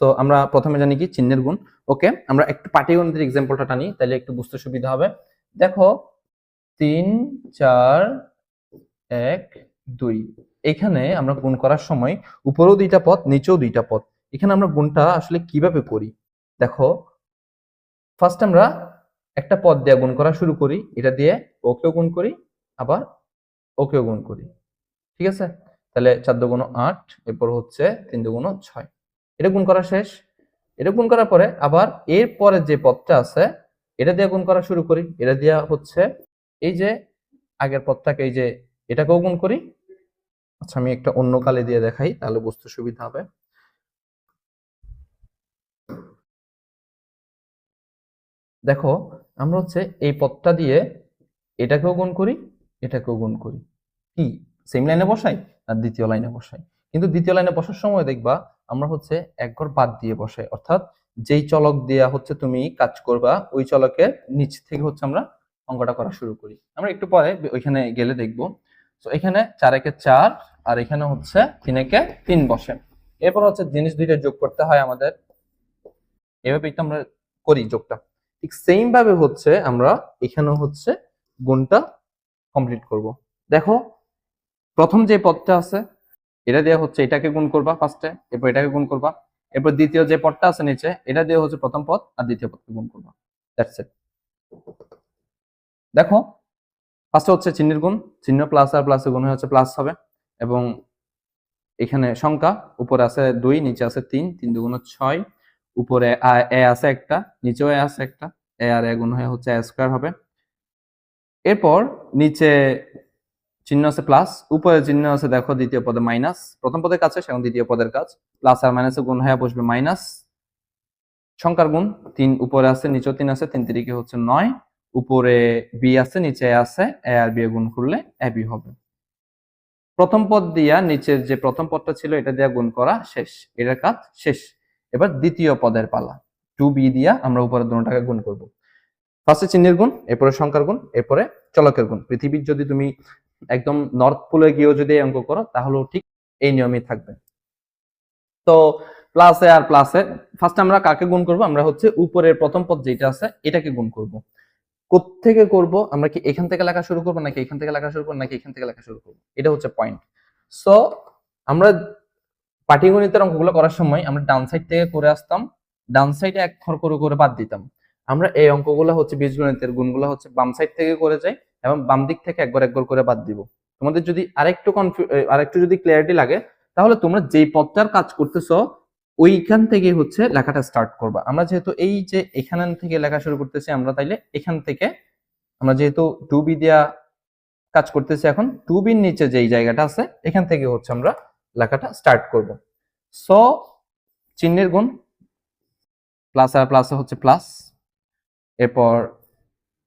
সো আমরা প্রথমে জানি কি চিহ্নের গুণ। ওকে, আমরা একটু পাটিগণিতের এক্সাম্পলটা টানি, তাহলে একটু বুঝতে সুবিধা হবে। দেখো 3 4 1 2, এখানে আমরা গুণ করার সময় উপরেও 2টা পদ, নিচেও 2টা পদ। এখানে আমরা গুণটা আসলে কিভাবে করি? দেখো ফার্স্ট আমরা একটা পদ দিয়ে গুণ করা শুরু করি, এটা দিয়ে ওকেও গুণ করি, আবার ওকেও গুণ করি, ঠিক আছে? তাহলে 4 দুগুণ 8, এরপর হচ্ছে 3 দুগুণ 6, এটা গুণ করা শেষ। এটা গুণ করার পরে আবার এর পরে যে পদটা আছে এটা দিয়ে গুণ করা শুরু করি, এটা দিয়ে হচ্ছে এই যে আগের পদটাকে, এই যে এটাকেও গুণ করি। আচ্ছা আমি একটা অন্য কালে দিয়ে দেখাই, তাহলে বুঝতে সুবিধা হবে। দেখো আমরা হচ্ছে এই পদটা দিয়ে এটাকেও গুণ করি, এটাকেও গুণ করি, কি সেম লাইনে বসাই আর দ্বিতীয় লাইনে বসাই। কিন্তু দ্বিতীয় লাইনে বসার সময় দেখবা আমরা হচ্ছে এক ঘর বাদ দিয়ে বসাই, অর্থাৎ যেই চলক দিয়ে হচ্ছে তুমি কাজ করবা ওই চলকের নিচ থেকে হচ্ছে আমরা অঙ্কটা করা শুরু করি। আমরা একটু পরে ওইখানে গেলে দেখবো। তো এখানে 4 একে 4 আর এখানে হচ্ছে 3 একে 3 বসে। এরপর হচ্ছে জিনিস দুইটা যোগ করতে হয় আমাদের, এভাবেই তো আমরা করি যোগটা। ঠিক সেম ভাবে হচ্ছে আমরা এখানেও হচ্ছে গুণটা কমপ্লিট করব। দেখো প্রথম যে পদটা আছে এটা দিয়ে হচ্ছে এটাকে গুণ করবা ফার্স্টে, এরপর এটাকে গুণ করবা, এরপর দ্বিতীয় যে পদটা আছে নিচে এটা দিয়ে হচ্ছে প্রথম পদ আর দ্বিতীয় পদকে গুণ করবা। That's it. দেখো ফার্স্টে হচ্ছে চিহ্নের গুণ, চিহ্ন প্লাস আর প্লাসের গুণ হচ্ছে প্লাস হবে, এবং এখানে সংখ্যা উপরে আছে 2 নিচে আছে 3, 3 দুগুণ 6, উপরে এ আছে একটা নিচেও এ আছে একটা, এ আর এ গুণ হয়ে হচ্ছে এ স্কয়ার হবে। এরপর নিচে চিহ্ন আছে প্লাস, উপরে চিহ্ন আছে দেখো দ্বিতীয় পদে মাইনাস, প্রথম পদের কাছে সেখানে দ্বিতীয় পদের কাজ, প্লাস আর মাইনাসে গুণ হয়ে বসবে মাইনাস, সংখ্যার গুণ 3 উপরে আছে নিচেও 3 আছে, 3 3 হচ্ছে 9, উপরে বি আছে নিচে এ আছে, এ আর বি গুণ করলে এ বি হবে। প্রথম পদ দিয়া নিচের যে প্রথম পদটা ছিল এটা দিয়া গুণ করা শেষ, এটার কাজ শেষ। এবার দ্বিতীয় পদের পালা, 2b দিয়া আমরা উপরের দুটোটাকে গুণ করব। ফার্স্টে চিহ্নের গুণ, এরপরে সংখ্যার গুণ, এরপরে চলকের গুণ। পৃথিবীর যদি তুমি একদম নর্থ পোলে গিয়েও যদি অঙ্ক করো তাহলেও ঠিক এই নিয়মই থাকবে। তো প্লাসে আর প্লাসে ফার্স্ট আমরা কাকে গুণ করব, আমরা হচ্ছে উপরের প্রথম পদ যেটা আছে এটাকে গুণ করব। কোত্থেকে করব, আমরা কি এখান থেকে লেখা শুরু করব নাকি এখান থেকে লেখা শুরু করব নাকি এখান থেকে লেখা শুরু করব, এটা হচ্ছে পয়েন্ট। সো আমরা পাটিগণিতের অঙ্কগুলো করার সময় আমরা ডান সাইড থেকে করে আসতাম, ডান সাইডে এক ঘর করে করে বাদ দিতাম। আমরা এই অঙ্কগুলো হচ্ছে বীজগণিতের গুণগুলো হচ্ছে বাম সাইড থেকে করে যাই এবং বাম দিক থেকে একবার একবার করে বাদ দিব। তোমাদের যদি আরেকটু যদি ক্লিয়ারিটি লাগে তাহলে তোমরা যেই পদটার কাজ করতেছো ওইখান থেকে হচ্ছে লেখাটা স্টার্ট করবা। আমরা যেহেতু এই যে এখান থেকে লেখা শুরু করতেছি, আমরা তাইলে এখান থেকে আমরা যেহেতু 2b দিয়া কাজ করতেছি, এখন 2b এর নিচে যেই জায়গাটা আছে এখান থেকে হচ্ছে আমরা লেখাটা স্টার্ট করব। সো চিহ্নের গুণ, প্লাস আর প্লাসে হচ্ছে প্লাস, এরপর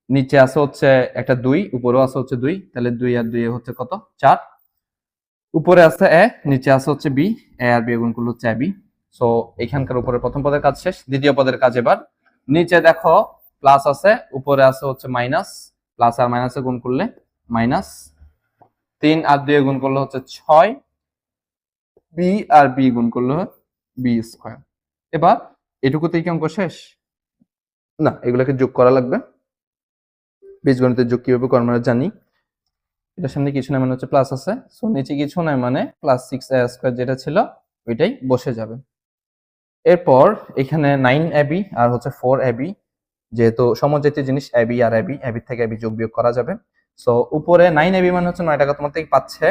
নিচে আছে হচ্ছে একটা 2, উপরেও আছে হচ্ছে 2, তাহলে 2 আর 2 হচ্ছে কত 4, উপরে আছে এ নিচে আছে হচ্ছে বি, এ আর বি গুণ করলে হচ্ছে এবি। সো এখানকার উপরে প্রথম পদের কাজ শেষ, দ্বিতীয় পদের কাজ এবার। নিচে দেখো প্লাস আছে, উপরে আছে হচ্ছে মাইনাস, প্লাস আর মাইনাসে গুণ করলে মাইনাস, 3 আর 2 গুণ করলে হচ্ছে 6, বি আর বি গুণ করলে বি স্কয়ার। এবার এটুকুতেই কি অঙ্ক শেষ? না, এগুলোকে যোগ করা লাগবে। বীজগণিতের যোগ কিভাবে করব আমরা জানি। এটার সামনে কিছু না মানে হচ্ছে প্লাস আছে, সো নিচে কিছু নাই মানে প্লাস 6a² যেটা ছিল ওইটাই বসে যাবে। এরপর এখানে 9ab আর হচ্ছে 4ab, যেহেতু সমজাতীয় জিনিস ab আর ab থেকে ab যোগ বিয়োগ করা যাবে। সো উপরে 9ab মানে হচ্ছে 9 টাকা তোমার থেকে পাচ্ছে,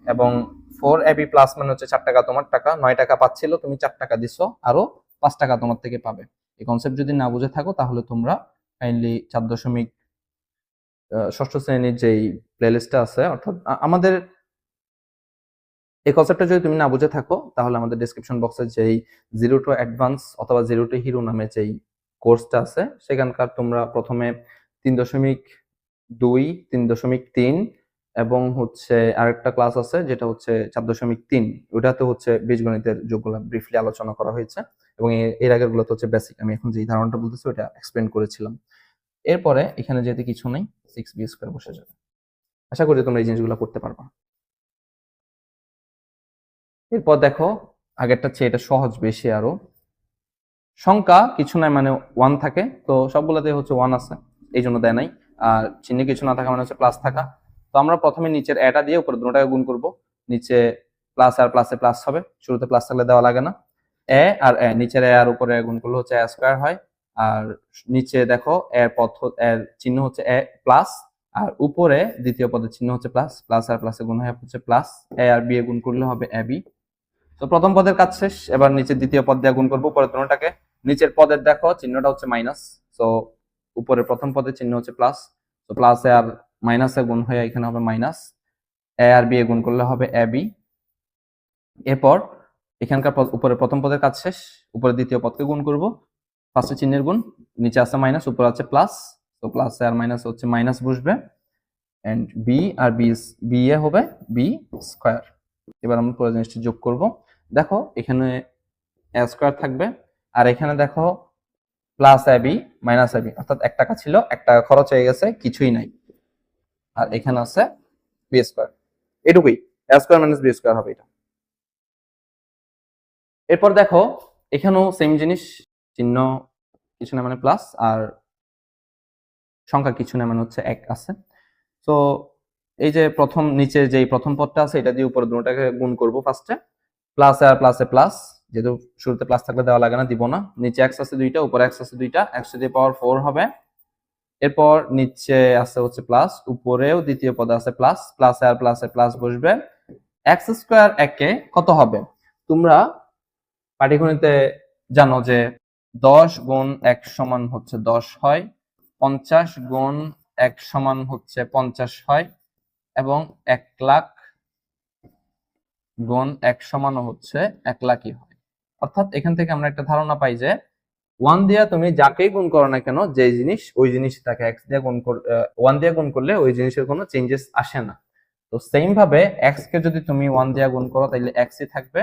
এবং 4ab প্লাস মানে হচ্ছে 4 টাকা তোমার টাকা, 9 টাকা পাচ্ছিল তুমি 4 টাকা দিছো, আরো 5 টাকা তোমার থেকে পাবে। এই কনসেপ্ট যদি না বুঝে থাকো তাহলে তোমরা কাইন্ডলি 4.6 শ্রেণীর যেই প্লেলিস্টটা আছে, অর্থাৎ আমাদের এই কনসেপ্টটা যদি তুমি না বুঝে থাকো তাহলে আমাদের ডেসক্রিপশন বক্সে যেই জিরো টু অ্যাডভান্স অথবা জিরো টু হিরো নামে যেই কোর্সটা আছে সেখানকার তোমরা প্রথমে 3.2, 3.3 এবং হচ্ছে আরেকটা ক্লাস আছে যেটা হচ্ছে 4.3, ওটাতে হচ্ছে বীজগণিতের যোগগুলো ব্রিফলি আলোচনা করা হয়েছে, এবং এর আগের গুলোতে হচ্ছে বেসিক, আমি এখন যেই ধারণাটা বলতেছি ওটা এক্সপ্লেন করেছিলাম। এরপরে এখানে যেহেতু কিছু নেই 6b² বসে যাবে। আশা করি তোমরা এই জিনিসগুলো করতে পারবা। এরপর দেখো আগেরটা চেয়ে এটা সহজ বেশি আরো। সংখ্যা কিছু নাই মানে 1 থাকে, তো সবগুলোতে হচ্ছে 1 আছে এই জন্য দেয় নাই, আর চিহ্নে কিছু না থাকা মানে হচ্ছে প্লাস থাকা। তো আমরা প্রথমে নিচের এটা দিয়ে উপরে দুটোটাকে গুণ করব, নিচে প্লাস আর প্লাসে প্লাস হবে, শুরুতে প্লাস থাকলে দেওয়া লাগে না। এ আর এ নিচের এ আর উপরে গুণ করলে হচ্ছে এ স্কয়ার হয়, আর নিচে দেখো এর পদ এর চিহ্ন হচ্ছে এ প্লাস, আর উপরে দ্বিতীয় পদের চিহ্ন হচ্ছে প্লাস, প্লাস আর প্লাসে গুণ হয়ে হচ্ছে plus, A R B A গুণ করলে হবে এ বি। তো প্রথম পদের কাজ শেষ, এবার নিচের দ্বিতীয় পদ দিয়ে গুণ করবো পরের দুটোটাকে। নিচের পদের দেখো চিহ্নটা হচ্ছে মাইনাস, সো উপরের প্রথম পদের চিহ্ন হচ্ছে প্লাস, তো প্লাস এ আর মাইনাসে গুণ হয়ে এখানে হবে minus, A R B A গুণ করলে হবে এ বি। এরপর এখানকার উপরের প্রথম পদের কাজ শেষ, উপরের দ্বিতীয় পদকে গুণ করব, ফার্স্টে চিহ্নের গুণ, নিচে আছে মাইনাস উপরে আছে প্লাস, তো প্লাস এ আর মাইনাস হচ্ছে মাইনাস বসবে, and B R B A হবে বি স্কয়ার। এবার আমরা পুরো জিনিসটা যোগ করব। দেখো এখানে এ স্কয়ার থাকবে, আর এখানে দেখো plus A B minus A B, অর্থাৎ 1 টাকা ছিল 1 টাকা খরচ হয়ে গেছে, কিছুই নাই। আর এখানে আছে বি স্কয়ার, এটুকুই, এ স্কয়ার মাইনাস বি স্কয়ার হবে এটা। এরপর দেখো এখানেও সেম জিনিস, চিহ্ন কিছু না মানে প্লাস, আর সংখ্যা কিছু না মানে হচ্ছে 1 আছে। তো এই যে প্রথম নিচে যে প্রথম পদটা আছে এটা দিয়ে উপরে দুটোটাকে গুণ করব ফার্স্টে, প্লাস আর প্লাসে প্লাস, যেহেতু শুরুতে প্লাস থাকলে দেওয়া লাগে না, দিব না। নিচে এক্স আছে দুইটা, উপরে এক্স আছে দুইটা, এক্স টু দি পাওয়ার 4 হবে। এরপর নিচে আছে হচ্ছে প্লাস, উপরেও দ্বিতীয় পদে আছে প্লাস, প্লাস আর প্লাসে প্লাস বসবে। এক্স স্কয়ার একে কত হবে? তোমরা পাটিগণিতে জানো যে 10 গুণ 1 সমান হচ্ছে 10 হয়, 50 গুণ 1 সমান হচ্ছে 50 হয়, এবং 1 লাখ গুণ 1 সমানও হচ্ছে 1 লাখই হয়। অর্থাৎ এখান থেকে আমরা একটা ধারণা পাই যে 1 দিয়ে তুমি যাকেই গুণ করো না কেন, যে জিনিস ওই জিনিস তাকে x দিয়ে গুণ 1 দিয়ে গুণ করলে ওই জিনিসের কোনো চেঞ্জেস আসে না। তো সেম ভাবে x কে যদি তুমি 1 দিয়ে গুণ করো তাহলে x ই থাকবে,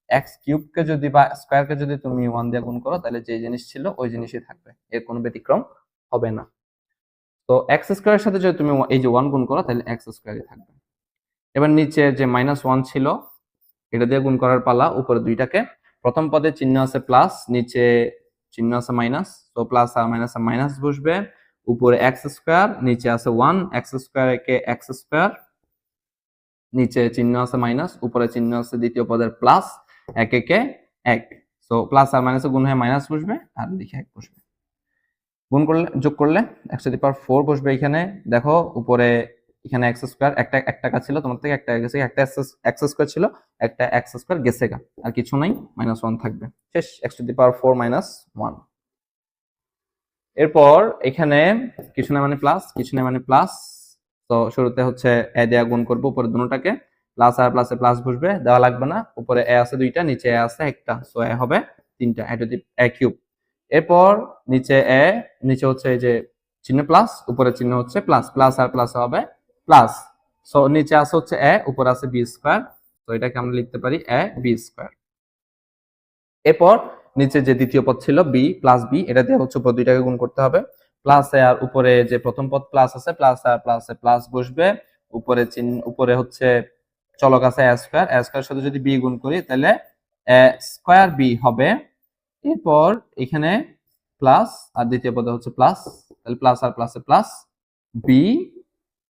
x কিউব কে যদি বা স্কয়ার কে যদি তুমি 1 দিয়ে গুণ করো তাহলে যে জিনিস ছিল ওই জিনিসই থাকবে, এর কোনো ব্যতিক্রম হবে না। তো x স্কয়ারের সাথে যদি তুমি এই যে 1 গুণ করো তাহলে x স্কয়ারই থাকবে। এবার নিচে যে -1 ছিল এটা দিয়ে গুণ করার পালা, উপরে দুইটাকে, প্রথম পদে চিহ্ন আছে প্লাস, নিচে চিহ্ন আছে মাইনাস, তো প্লাস আর মাইনাস বসবে, উপরে এক্স স্কয়ার, নিচে আছে 1, এক্স স্কয়ার একে এক্স স্কয়ার, নিচে চিহ্ন আছে মাইনাস, উপরে চিহ্ন আছে দ্বিতীয় পদের প্লাস, এক একে এক, তো প্লাস আর মাইনাসে গুণ হয়ে মাইনাস বসবে, আর এদিকে এক বসবে। গুণ করলে যোগ করলে এক্স টু দি পাওয়ার 4 বসবে এখানে। দেখো উপরে এখানে এক্স স্কয়ার, একটা 1 টাকা ছিল তোমার থেকে, একটা গেছে, একটা এক্স স্কয়ার ছিল, একটা এক্স স্কয়ার গেছে গা, আর কিছু নাই, -1 থাকবে, শেষ, এক্স টু দি পাওয়ার 4 - 1। এরপর এখানে কিছু না মানে প্লাস, কিছু না মানে প্লাস, তো শুরুতে হচ্ছে এ দেয়া গুণ করব, উপরে দুটোটাকে, প্লাস আর প্লাসে প্লাস বসবে, দেওয়া লাগবে না, উপরে এ আছে দুইটা, নিচে এ আছে একটা, সো এ হবে 3টা, এ টু দি এ কিউব। এরপর নিচে এ, নিচে হচ্ছে এই যে চিহ্ন প্লাস, উপরে চিহ্ন হচ্ছে প্লাস, প্লাস আর প্লাস হবে প্লাস, সো নিচে আছে হচ্ছে এ, উপরে আছে বি স্কয়ার, তো এটাকে আমরা লিখতে পারি এ বি স্কয়ার। এরপর নিচে যে দ্বিতীয় পদ ছিল বি প্লাস বি, এটা দিয়ে হচ্ছে উপর দুইটাকে গুণ করতে হবে, প্লাস এ আর উপরে যে প্রথম পদ প্লাস আছে, প্লাস আর প্লাসে প্লাস বসবে, উপরে চিহ্ন, উপরে হচ্ছে চলক আছে এ স্কয়ার, এ স্কয়ার সাথে যদি বি গুণ করি তাহলে এ স্কয়ার বি হবে। এরপর এখানে প্লাস আর দ্বিতীয় পদে হচ্ছে প্লাস, তাহলে প্লাস আর প্লাসে প্লাস, বি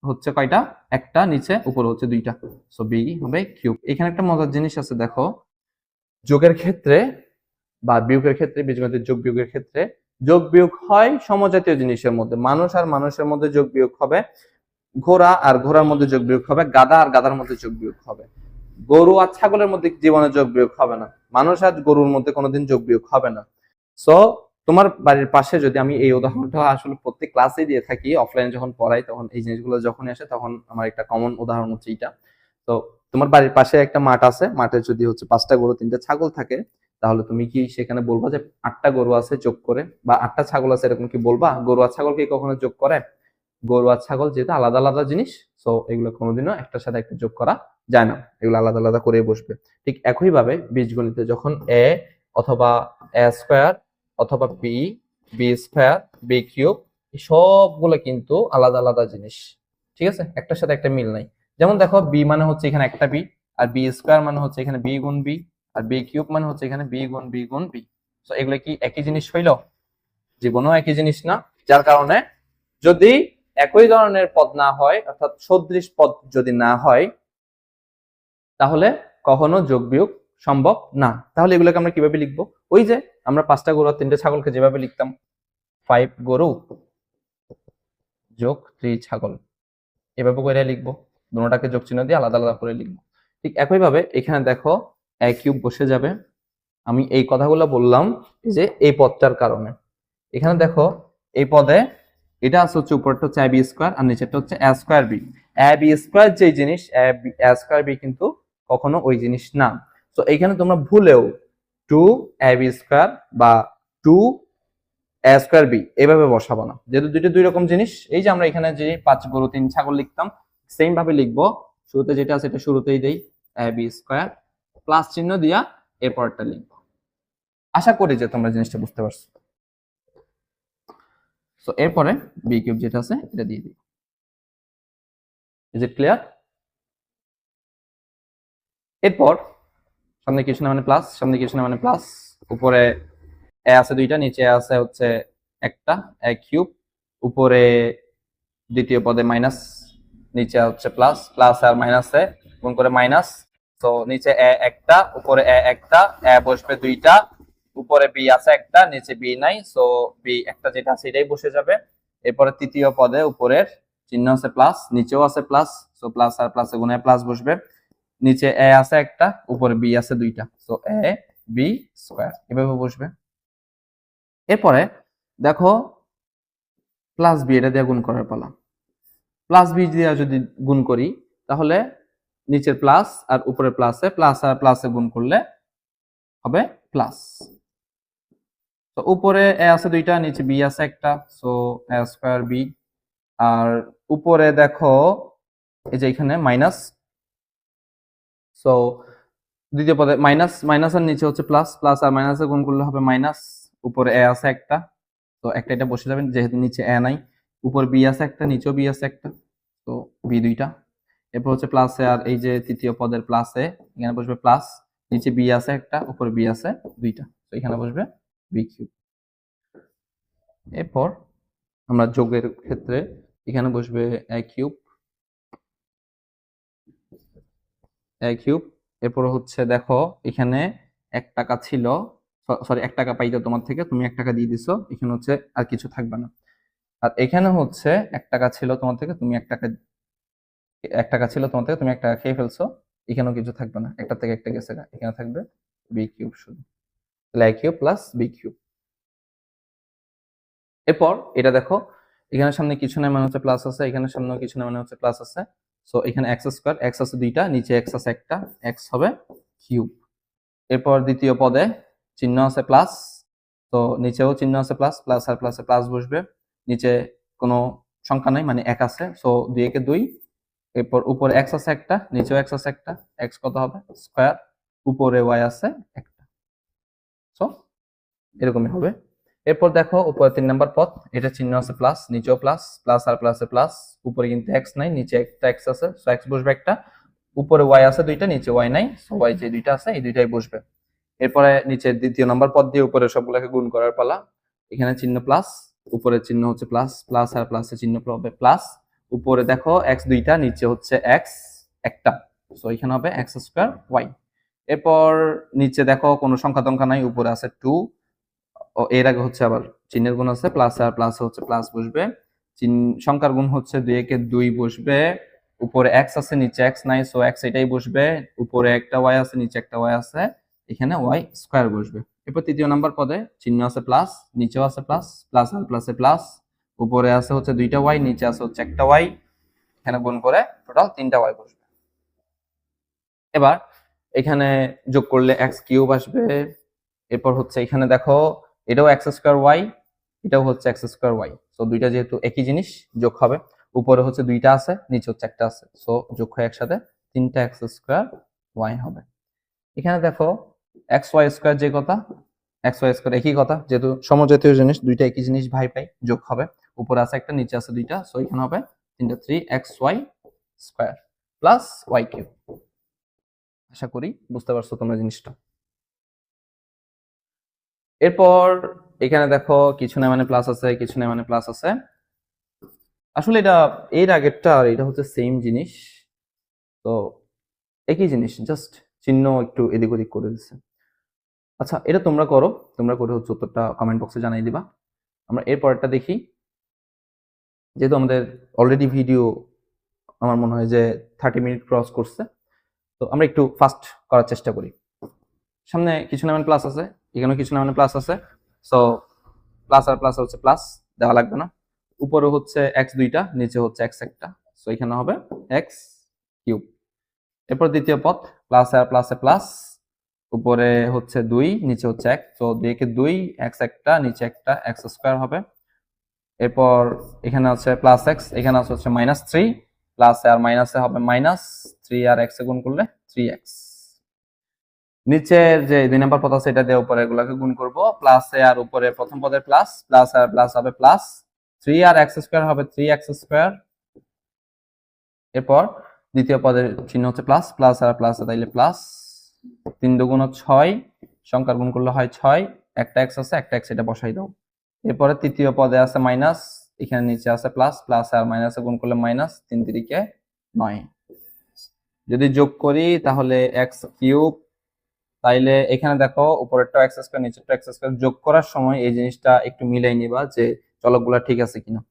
হচ্ছে কয়টা? একটা, নিচে উপরে হচ্ছে দুইটা, সো বি হবে কিউব। এখানে একটা মজার জিনিস আছে, দেখো যোগের ক্ষেত্রে বা বিয়োগের ক্ষেত্রে, বীজগণিতের যোগ বিয়োগের ক্ষেত্রে যোগ বিয়োগ হয় সমজাতীয় জিনিসের মধ্যে, মানুষ আর মানুষের মধ্যে যোগ বিয়োগ হবে, ঘোড়া আর ঘোড়ার মধ্যে যোগ বিয়োগ হবে, গাধা আর গাধার মধ্যে যোগ বিয়োগ হবে, গরু আর ছাগলের মধ্যে জীবনে যোগ বিয়োগ হবে না, মানুষ আর গরুর মধ্যে কোনোদিন যোগ বিয়োগ হবে না। সো তোমার বাড়ির পাশে, যদি আমি এই উদাহরণটা আসলে প্রত্যেক ক্লাসে দিয়ে থাকি, অফলাইনে যখন পড়াই তখন এই জিনিসগুলো যখন আসে তখন আমার একটা কমন উদাহরণ হচ্ছে এটা। তো তোমার বাড়ির পাশে একটা মাঠ আছে, মাঠে যদি হচ্ছে 5টা গরু 3টা ছাগল থাকে, তাহলে তুমি কি সেখানে বলবা যে 8টা গরু আছে যোগ করে, বা 8টা ছাগল আছে, এরকম কি বলবা? গরু আর ছাগল কি কখনো যোগ করে? গরু আর ছাগল যেহেতু আলাদা আলাদা জিনিস, সো এগুলো কোনোদিনও একটার সাথে একটা যোগ করা যায় না, এগুলো আলাদা আলাদা করে বসবে। ঠিক একইভাবে বীজগণিতে যখন এ অথবা এ স্কয়ার অথবা b, b square, b cube, সবগুলো কিন্তু আলাদা আলাদা জিনিস, ঠিক আছে, একটার সাথে একটা মিল নাই। যেমন দেখো বি মানে হচ্ছে এখানে একটা বি, আর বি স্কয়ার মানে হচ্ছে এখানে বি গুণ বি, আর বি কিউব মানে হচ্ছে এখানে বি গুণ বি গুণ বি। তো এগুলো কি একই জিনিস হইল? জীবনেও একই জিনিস না, যার কারণে যদি একই ধরনের পদ না হয়, অর্থাৎ সদৃশ পদ যদি না হয়, তাহলে কখনো যোগ বিয়োগ সম্ভব না। তাহলে এগুলোকে আমরা কিভাবে লিখবো? ওই যে আমরা 5টা গরু আর 3টে ছাগলকে যেভাবে লিখতাম, 5 গরু যোগ 3 ছাগল, এভাবে করে লিখবো, দুটোটাকে যোগ চিহ্ন দিয়ে আলাদা আলাদা করে লিখবো। ঠিক একইভাবে এখানে দেখো এ কিউব বসে যাবে। আমি এই কথাগুলো বললাম এই যে এই পদটার কারণে। এখানে দেখো এই পদে এটা আছে হচ্ছে, উপরটা হচ্ছে এ বি স্কয়ার আর নিচেরটা হচ্ছে এ square B. A B square যে জিনিস, এ স্কয়ার বি কিন্তু কখনো ওই জিনিস না। তো এখানে তোমরা ভুলেও 2 এ বি স্কয়ার বা 2 এ স্কয়ার বি এভাবে বসাবো না, যেহেতু দুইটা দুই রকম জিনিস। এই যে আমরা এখানে যে 5 গরু 3 ছাগল লিখতাম, সেম ভাবে লিখবো, শুরুতে যেটা আছে এটা শুরুতেই দেই, এ বি স্কয়ার প্লাস চিহ্ন দিয়া এরপরটা লিখবো। আশা করি যে তোমরা জিনিসটা বুঝতে পারছো। তো এরপরে বি কিউব যেটা আছে এটা দিয়ে দিই। Is it clear? এরপর সামনে কিছু না মানে প্লাস, সামনে কিছু না মানে প্লাস, উপরে এ আছে দুইটা, নিচে আছে হচ্ছে একটা, এ কিউব, উপরে দ্বিতীয় পদে মাইনাস, নিচে হচ্ছে প্লাস, প্লাস আর মাইনাসে গুণ করে মাইনাস। তো নিচে এ একটা, উপরে এ একটা, এ বসবে দুইটা, উপরে বি আছে একটা, নিচে বি নাই, সো বি একটা যেটা আছে এটাই বসে যাবে। এরপরে তৃতীয় পদে উপরের চিহ্ন আছে প্লাস, নিচেও আছে প্লাস, সো প্লাস আর প্লাসে গুণে প্লাস বসবে। নিচে এ আছে একটা, উপরে বি আছে দুইটা, সো এ বি স্কয়ার এভাবে বসবে। এরপরে দেখো প্লাস বি এটা দিয়ে গুণ করার পালা। প্লাস বি দিয়ে যদি গুণ করি তাহলে নিচের প্লাস আর উপরে প্লাসে, প্লাস আর প্লাসে গুণ করলে হবে প্লাস। তো উপরে এ আছে দুইটা, নিচে বি আছে একটা, সো এ স্কয়ার বি। আর উপরে দেখো এই যে এখানে মাইনাস, সো দ্বিতীয় পদে মাইনাস, মাইনাস আর নিচে হচ্ছে প্লাস, প্লাস আর মাইনাসে গুণ করলে হবে মাইনাস। উপরে এ আছে একটা, তো একটা এটা বসে যাবেন যেহেতু নিচে এ নাই। উপর বি আছে একটা, নিচেও বি আছে একটা, তো বি দুইটা। এরপর হচ্ছে প্লাসে আর এই যে তৃতীয় পদের প্লাসে এখানে বসবে প্লাস, নিচে বি আছে একটা, উপরে বি আছে দুইটা, তো এখানে বসবে বি কিউব। এরপর আমরা যোগের ক্ষেত্রে এখানে বসবে এ কিউব, এ কিউব। এরপর হচ্ছে দেখো এখানে 1 টাকা ছিল, সরি 1 টাকা পাইতো তোমার থেকে, তুমি 1 টাকা দিয়ে দিছো, এখানে হচ্ছে আর কিছু থাকবে না। আর এখানে হচ্ছে 1 টাকা ছিল তোমার থেকে, তুমি 1 টাকা, 1 টাকা ছিল তোমার থেকে, তুমি 1 টাকা খেয়ে ফেলছো, এখানেও কিছু থাকবে না, একটা থেকে একটা গেছে, এখানে থাকবে বি কিউব শুধু। তাহলে এ কিউব প্লাস বি কিউব। এরপর এটা দেখো এখানে সামনে কিছু না মানে হচ্ছে প্লাস আছে, এখানে সামনে কিছু না মানে হচ্ছে প্লাস আছে, সো এখানে এক্স স্কয়ার, এক্স আছে দুইটা, নিচে এক্স আছে একটা, এক্স হবে কিউব। এরপর দ্বিতীয় পদে চিহ্ন আছে প্লাস, তো নিচেও চিহ্ন আছে প্লাস, প্লাস আর প্লাসে প্লাস বসবে। নিচে কোনো সংখ্যা নাই মানে 1 আছে, সো 2 একে 2। এরপর উপরে এক্স আছে একটা, নিচেও এক্স আছে একটা, এক্স কত হবে স্কয়ার, উপরে ওয়াই আছে একটা, সো এরকমই হবে। এরপর দেখো উপরে 3 নাম্বার পদ, এটা চিহ্ন আছে প্লাস, নিচেও প্লাস, প্লাস আর প্লাসে প্লাস, উপরে কিন্তু এক্স নাই, নিচে একটা এক্স আছে, সো এক্স বসবে একটা, উপরে ওয়াই আছে দুইটা, নিচে ওয়াই নাই, সো ওয়াই যে দুইটা আছে এই দুইটাই বসবে। এরপরে নিচে দ্বিতীয় নাম্বার পদ দিয়ে উপরে সবগুলোকে গুণ করার পালা। এখানে চিহ্ন প্লাস, উপরের চিহ্ন হচ্ছে প্লাস, প্লাস আর প্লাসের চিহ্ন হবে প্লাস। উপরে দেখো এক্স দুইটা, নিচে হচ্ছে এক্স একটা, সো এখানে হবে এক্স স্কয়ার ওয়াই। এরপর নিচে দেখো কোনো সংখ্যা টংখ্যা নাই, উপরে আছে 2, ও এর আগে হচ্ছে আবার চিহ্নের গুণ আছে, প্লাস আর প্লাস হচ্ছে প্লাস বসবে। সংখ্যার গুণ হচ্ছে 2 একে 2 বসবে, উপরে এক্স আছে নিচে এক্স নাই, সো এক্স এটাই বসবে, উপরে একটা ওয়াই আছে নিচে একটা ওয়াই আছে, এখানে ওয়াই স্কয়ার বসবে। এরপর তৃতীয় নাম্বার পদে চিহ্ন আছে প্লাস, নিচেও আছে প্লাস, প্লাস আর প্লাসে প্লাস, উপরে আছে হচ্ছে দুইটা ওয়াই, নিচে আছে হচ্ছে একটা ওয়াই, এখানে গুণ করে টোটাল 3টা ওয়াই বসবে। এবার এখানে যোগ করলে এক্স কিউব আসবে। এরপর হচ্ছে এখানে দেখো এটাও এক্স স্কয়ার ওয়াই, এটাও হচ্ছে এক্স স্কয়ার ওয়াই, সো দুইটা যেহেতু একই জিনিস যোগ হবে, উপরে হচ্ছে দুইটা আছে, নিচে হচ্ছে একটা আছে, সো যোগ হয়ে একসাথে 3টা এক্স স্কয়ার ওয়াই হবে। এখানে দেখো এক্স ওয়াই স্কয়ার যে কথা, এক্স ওয়াই স্কয়ার একই কথা, যেহেতু সমজাতীয় জিনিস দুইটা একই জিনিস ভাই পাই, যোগ হবে, উপরে আছে একটা নিচে আছে দুইটা, সো এখানে হবে 3টা 3xy square plus y cube. আশা করি বুঝতে পারছো তোমরা জিনিসটা। এরপর এখানে দেখো কিছু না মানে প্লাস আছে, কিছু না মানে প্লাস আছে, আসলে এটা এর আগেরটা আর এটা হচ্ছে সেম জিনিস, তো একই জিনিস, জাস্ট চিহ্ন একটু এদিক ওদিক করে দিচ্ছে। আচ্ছা এটা তোমরা করো, তোমরা করে হচ্ছে উত্তরটা কমেন্ট বক্সে জানিয়ে দিবা। আমরা এর পরেরটা দেখি। যেহেতু আমাদের অলরেডি ভিডিও আমার মনে হয় যে 30 মিনিট ক্রস করছে, তো আমরা একটু ফাস্ট করার চেষ্টা করি। সামনে কিছু না মানে প্লাস আছে, এখানেও কিছু না মানে প্লাস আছে, সো প্লাস আর প্লাস হচ্ছে প্লাস, দেওয়া লাগবে না। উপরে হচ্ছে এক্স দুইটা, নিচে হচ্ছে এক্স একটা, সো এখানে হবে এক্স কিউব। এরপর দ্বিতীয় পদ প্লাস আর প্লাসে প্লাস, উপরে হচ্ছে 2, নিচে হচ্ছে 1, তো 2 কে 2, এক্স একটা, নিচে একটা, এক্স স্কয়ার হবে। এরপর এখানে আছে প্লাস এক্স, এখানে আছে হচ্ছে -3, প্লাস আর মাইনাসে হবে -3 আর এক্স এ গুণ করলে 3x। নিচের যে 2 নাম্বার পদ আছে এটা দিয়ে উপরে এগুলোকে গুণ করব, প্লাসে আর উপরে প্রথম পদের প্লাস, প্লাস আর প্লাস হবে প্লাস, 3 আর এক্স স্কোয়ার হবে 3x স্কোয়ার। এরপর দ্বিতীয় পদের চিহ্ন হচ্ছে প্লাস, প্লাস আর প্লাস তাইলে প্লাস 3 দুগুণ 6, সংখ্যার গুণ করলে হয় 6, একটা এক্স আছে একটা এক্স, এটা বসাই দাও। এরপরে তৃতীয় পদে আছে মাইনাস, এখানে নিচে আছে প্লাস, প্লাস আর মাইনাসে গুণ করলে মাইনাস, 3 3 9। যদি যোগ করি তাহলে এক্স কিউব, তাইলে এখানে দেখো উপরেরটা এক্স স্কোয়ার নিচেরটা এক্স স্কোয়ার, যোগ করার সময় এই জিনিসটা একটু মিলাই নিবা যে চলকগুলা ঠিক আছে কিনা।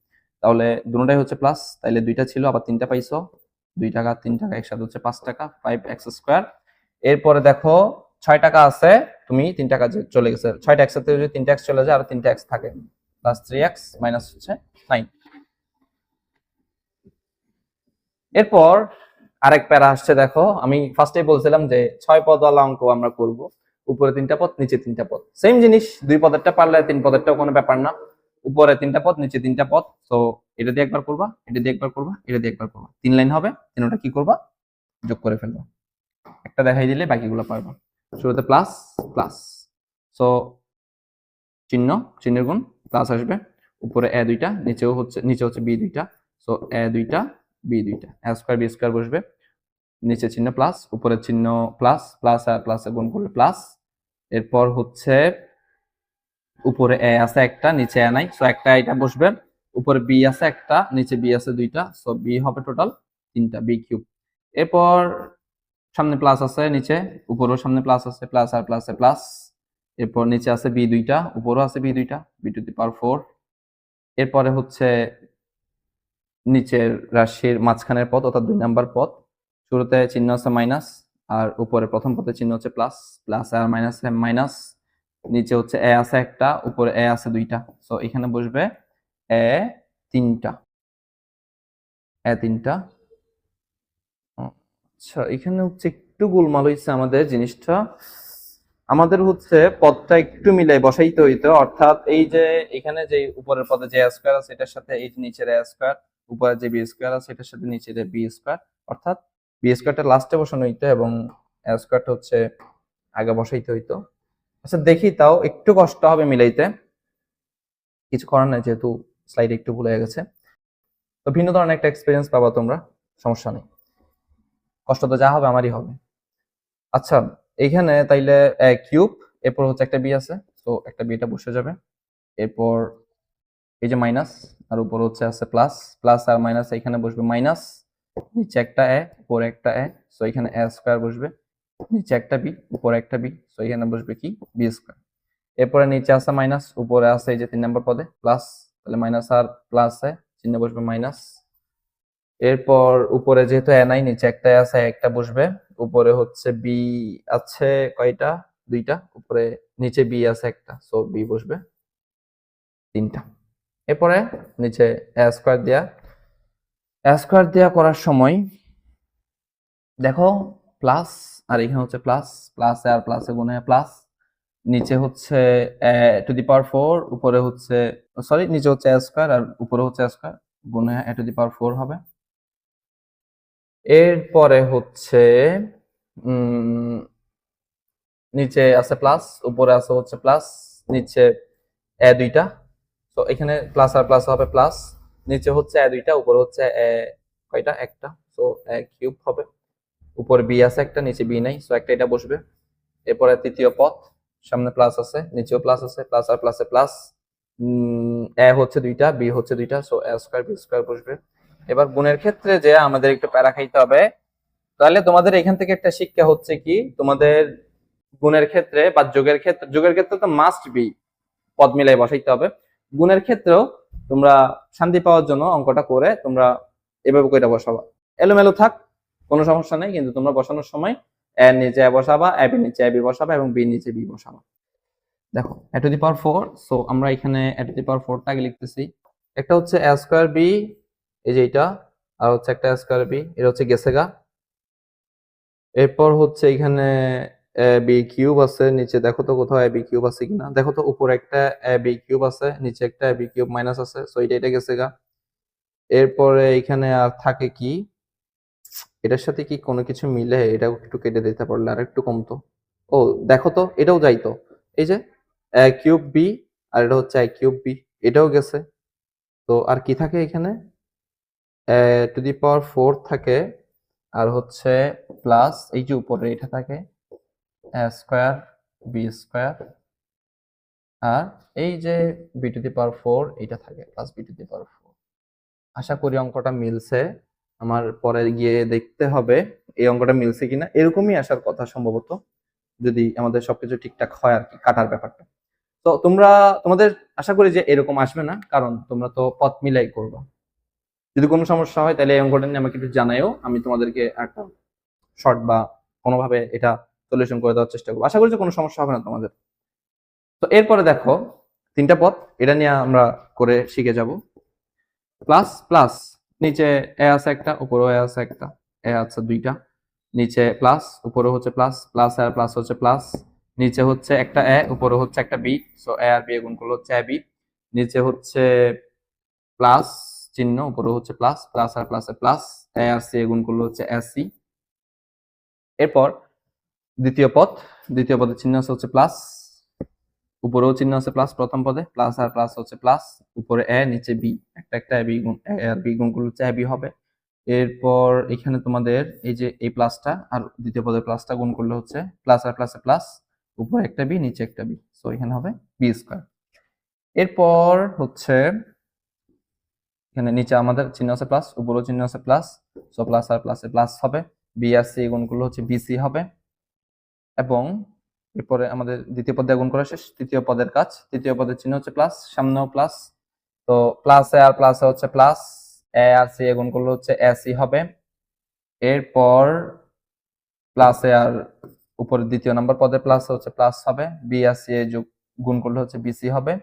তাহলে দুটোটাই হচ্ছে প্লাস, তাইলে দুইটা ছিল আবার তিনটা পাইছো, 2 টাকা 3 টাকা একসাথে হচ্ছে 5 টাকা, 5x স্কোয়ার। এরপরে দেখো 6 টাকা আছে, তুমি 3 টাকা চলে গেছে, 6টা এক্স সাথে যদি 3টা এক্স চলে যায় আর 3টা এক্স থাকে, প্লাস 3x মাইনাস হচ্ছে 9। এরপর আরেক প্যারা আসছে, দেখো আমি ফার্স্টেই বলছিলাম যে 6 পদওয়ালা অঙ্ক আমরা করব, উপরে 3টা পদ নিচে 3টা পদ, সেম জিনিস, 2 পদেরটা পারলে 3 পদেরটাও কোনো ব্যাপার না, উপরে 3টা পদ নিচে 3টা পদ। তো এটা দিয়ে একবার করবা, এটা দিয়ে একবার করবা, এটা দিয়ে একবার করবা, 3 লাইন হবে, তিনটা কি করবা যোগ করে ফেলবা, একটা দেখাই দিলে বাকিগুলো পারবা। শুরুতে প্লাস প্লাস, সো চিহ্ন চিহ্নের গুণ প্লাস আসবে, উপরে এ দুইটা, নিচে হচ্ছে বি দুইটা, সো এ দুইটা বি দুইটা, এ স্কয়ার বি স্কয়ার বসবে, নিচে চিহ্ন প্লাস উপরের চিহ্ন প্লাস, প্লাস আর প্লাসে গুণ করলে প্লাস। এরপর হচ্ছে উপরে এ আছে একটা নিচে এ নাই, সো একটা এটা বসবে, উপরে বি আছে একটা নিচে বি আছে দুইটা, সো বি হবে টোটাল 3টা, বি কিউব। এরপর সামনে প্লাস আছে নিচে, উপরেও সামনে প্লাস আছে, প্লাস আর প্লাসে প্লাস। এরপর নিচে আছে বি দুইটা, উপরেও আছে বি দুইটা, বি টু দি পাওয়ার 4। এরপরে হচ্ছে নিচের রাশির মাঝখানের পদ অর্থাৎ 2 নাম্বার পদ, শুরুতে চিহ্ন আছে মাইনাস আর উপরে প্রথম পদে চিহ্ন হচ্ছে প্লাস, প্লাস আর মাইনাস মাইনাস, নিচে হচ্ছে এ আছে একটা, উপরে এ আছে দুইটা, সো এখানে বসবে এ তিনটা, এ তিনটা। আচ্ছা এখানে হচ্ছে একটু গোলমাল হয়েছে আমাদের জিনিসটা, আমাদের হচ্ছে পদটা একটু মিলাই বসাইতে হইতো, অর্থাৎ এই যে এখানে যে উপরের পদে যে a স্কয়ার আছে এটার সাথে এই নিচের a স্কয়ার, উপরে যে b স্কয়ার আছে এটার সাথে নিচের b স্কয়ার, অর্থাৎ b স্কয়ারটা লাস্টে বসানো হইতো এবং a স্কয়ারটা হচ্ছে আগে বসাইতে হইতো। আচ্ছা দেখি, তাও একটু কষ্ট হবে মিলাইতে, কিছু করার নাই যেহেতু স্লাইড একটু ভুল হয়ে গেছে, তো ভিন্ন ধরনের একটা এক্সপিরিয়েন্স পাবা তোমরা, সমস্যা নেই, কষ্ট তো যা হবে আমারই হবে। আচ্ছা এইখানে তাইলে কিউব, এরপর হচ্ছে একটা বি আছে, তো একটা বি এটা বসে যাবে, এরপর এই যে মাইনাস আর উপর হচ্ছে আছে প্লাস, প্লাস আর মাইনাস এখানে বসবে মাইনাস, নিচে একটা এ উপরে একটা এ, সো এখানে এ স্কয়ার বসবে, নিচে একটা বি উপরে একটা বি, সো এখানে বসবে কি বি স্কয়ার। এরপরে নিচে আছে মাইনাস, উপরে আছে এই যে 3 নম্বর পদে প্লাস, তাহলে মাইনাস আর প্লাস এ চিহ্ন বসবে মাইনাস। এরপর উপরে যেহেতু এ নাই নিচে একটা আছে একটা বসবে, উপরে হচ্ছে বি আছে কয়টা দুইটা, উপরে নিচে বি আছে একটা, সো বি বসবে 3টা। এরপরে নিচে এ স্কয়ার দেয়া করার সময় দেখো প্লাস আর এখানে হচ্ছে প্লাস, প্লাস আর প্লাসে গুণে প্লাস, নিচে হচ্ছে টু দি পাওয়ার 4, উপরে হচ্ছে সরি নিচে হচ্ছে এ স্কয়ার আর উপরে হচ্ছে এ স্কয়ার, গুণে এ টু দি পাওয়ার 4 হবে। এরপরে হচ্ছে নিচে আছে প্লাস, উপরে আছে হচ্ছে প্লাস, নিচে এ দুইটা, তো এখানে প্লাস আর প্লাস হবে প্লাস, নিচে হচ্ছে এ দুইটা, উপরে হচ্ছে এ কয়টা একটা, তো এ কিউব হবে, উপরে বি আছে একটা নিচে বি নাই, সো একটা এটা বসবে। এরপরে তৃতীয় পদ, সামনে প্লাস আছে নিচেও প্লাস আছে, প্লাস আর প্লাসে প্লাস, এ হচ্ছে দুইটা বি হচ্ছে দুইটা, সো এ স্কয়ার বি স্কয়ার বসবে। এবার গুণের ক্ষেত্রে যে আমাদের একটু প্যারা খাইতে হবে, তাহলে তোমাদের এখান থেকে একটা শিক্ষা হচ্ছে কি, তোমাদের গুণের ক্ষেত্রে বা যোগের ক্ষেত্রে তো মাস্ট বি পদ মিলাই বসাইতে হবে, গুণের ক্ষেত্রেও তোমরা শান্তি পাওয়ার জন্য অঙ্কটা করে তোমরা এভাবে কইটা বসাবা, এলোমেলো থাক কোনো সমস্যা নেই, কিন্তু তোমরা বসানোর সময় এর নিচে এ বসাবা, এ বি নিচে এ বি বসাবা এবং বি নিচে বি বসাবা। দেখো এ টু দি পাওয়ার 4, সো আমরা এখানে এ টু দি পাওয়ার 4 টা আগে লিখতেছি, একটা হচ্ছে এ স্কয়ার বি এই যে এটা, আর হচ্ছে একটা এ স্কয়ার বি, এটা হচ্ছে গেছেগা। এরপর হচ্ছে এখানে বি কিউব আছে, নিচে দেখো তো কোথাও বি কিউব আছে কিনা, দেখো তো উপরে একটা বি কিউব আছে নিচে একটা বি কিউব মাইনাস আছে, সো এটা গেছে গা। এরপরে এখানে আর থাকে কি, এটার সাথে কি কোনো কিছু মিলে এটাও একটু কেটে দিতে পারলে আর একটু কমতো। ও দেখো তো এটাও যাইতো, এই যে কিউব বি আর এটা হচ্ছে কিউব বি, এটাও গেছে, তো আর কি থাকে এখানে, টু দি পাওয়ার 4 থাকে, আর হচ্ছে প্লাস এই যে উপরে এটা থাকে a স্কয়ার বি স্কয়ার, আর এই যে বি টু দি পাওয়ার 4 এটা থাকে plus B two the power 4। আশা করি অঙ্কটা মিলছে। আমার পরে গিয়ে দেখতে হবে এই অঙ্কটা মিলছে কিনা। এরকমই আসার কথা সম্ভবত, যদি আমাদের সবকিছু ঠিকঠাক হয় আর কি, কাটার ব্যাপারটা। তো তোমাদের আশা করি যে এরকম আসবে না, কারণ তোমরা তো পথ মিলাই করবা। যদি কোনো সমস্যা হয় তাহলে এই অঙ্কটা নিয়ে আমাকে একটু জানাইও, আমি তোমাদেরকে একটা শর্ট বা কোনোভাবে এটা সলিউশন করে দেওয়ার চেষ্টা করবো। আশা করি যে কোনো সমস্যা হবে না তোমাদের। তো এরপরে দেখো 3টা পথ, এটা নিয়ে আমরা করে শিখে যাব। প্লাস প্লাস, নিচে এ আছে একটা, উপরেও এ আছে একটা, এ আছে 2টা, নিচে প্লাস উপরে হচ্ছে প্লাস, প্লাস আর প্লাস হচ্ছে প্লাস, নিচে হচ্ছে একটা এ, উপরে হচ্ছে একটা বি, সো এ আর বি গুণ করলে হচ্ছে এ বি, নিচে হচ্ছে প্লাস চিহ্ন, উপরে হচ্ছে প্লাস, প্লাস আর প্লাসে প্লাস, এ আর সি গুণ করলে হচ্ছে এ সি। এরপর দ্বিতীয় পদ, দ্বিতীয় পদের চিহ্ন হচ্ছে প্লাস, উপরেও চিহ্ন আছে প্লাস, প্রথম পদে প্লাস আর প্লাস হচ্ছে প্লাস, উপরে এ নিচে বি, একটা একটা বি গুণ এ আর বি গুণ করলে হচ্ছে এ বি হবে। এরপর এখানে তোমাদের এই যে এই প্লাসটা আর দ্বিতীয় পদের প্লাসটা গুণ করলে হচ্ছে প্লাস আর প্লাসে প্লাস, উপরে একটা বি নিচে একটা বি, সো এখানে হবে বি স্কয়ার। এরপর হচ্ছে এখানে নিচে আমাদের চিহ্ন আছে প্লাস, উপরেও চিহ্ন আছে প্লাস, সো প্লাস আর প্লাসে প্লাস হবে, বি আর সি গুণ করলে হচ্ছে বিসি হবে। এবং এরপরে আমাদের দ্বিতীয় পদ দিয়ে গুণ করা শেষ, তৃতীয় পদের কাজ। তৃতীয় পদের চিহ্ন হচ্ছে প্লাস, সামনেও প্লাস, তো প্লাস এ আর প্লাস হচ্ছে প্লাস, এ আর সি গুণ করলে হচ্ছে এ সি হবে। এরপর প্লাস এ আর উপরে দ্বিতীয় নম্বর পদে প্লাস হচ্ছে প্লাস হবে, বি আর সি যোগ গুণ করলে হচ্ছে বিসি হবে।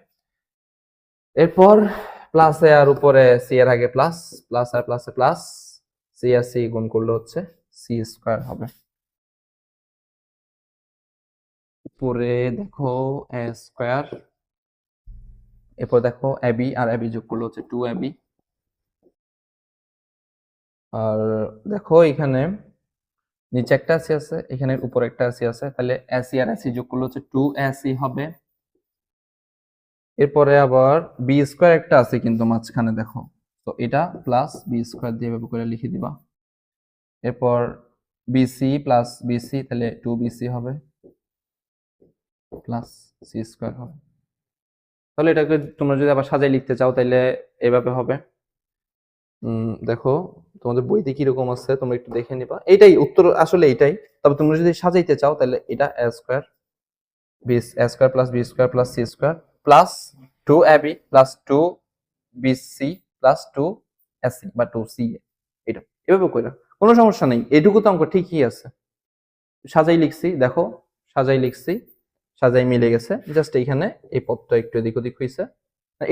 এরপর প্লাস এ আর উপরে সি এর আগে প্লাস, প্লাস আর প্লাসে প্লাস, সি আর সি গুণ করলে হচ্ছে সি স্কয়ার হবে। উপরে দেখো এ স্কয়ার, এরপর দেখো এবি আর এবি যোগ করলে হচ্ছে 2ab, আর দেখো এখানে নিচে একটা এসি আছে, এখানে উপরে একটা এসি আছে, তাহলে এসি আর এসি যোগ করলে হচ্ছে 2ac হবে। এরপরে আবার বি স্কয়ার একটা আছে কিন্তু মাঝখানে দেখো, তো এটা প্লাস বি স্কয়ার দিয়ে এভাবে করে লিখে দিবা। এরপর বিসি প্লাস বিসি, তাহলে 2bc হবে প্লাস সি স্কয়ার হবে। তাহলে এটাকে তোমরা যদি আবার সাজাই লিখতে চাও তাহলে এভাবে হবে। দেখো তোমাদের বইতে কিরকম আছে তোমরা একটু দেখে নিবা, এইটাই উত্তর আসলে এইটাই। তবে তোমরা যদি সাজাইতে চাও তাহলে এটা a square b a square plus b square plus c square plus 2ab plus 2bc plus 2ac বা 2ca, এটা এভাবে কইরা কোনো সমস্যা নেই, এটুকু তো অঙ্ক ঠিকই আছে। সাজাই লিখছি দেখো, সাজাই লিখছি, সাজাই মিলে গেছে, জাস্ট এইখানে এই পদটা একটু এদিক ওদিক হইছে,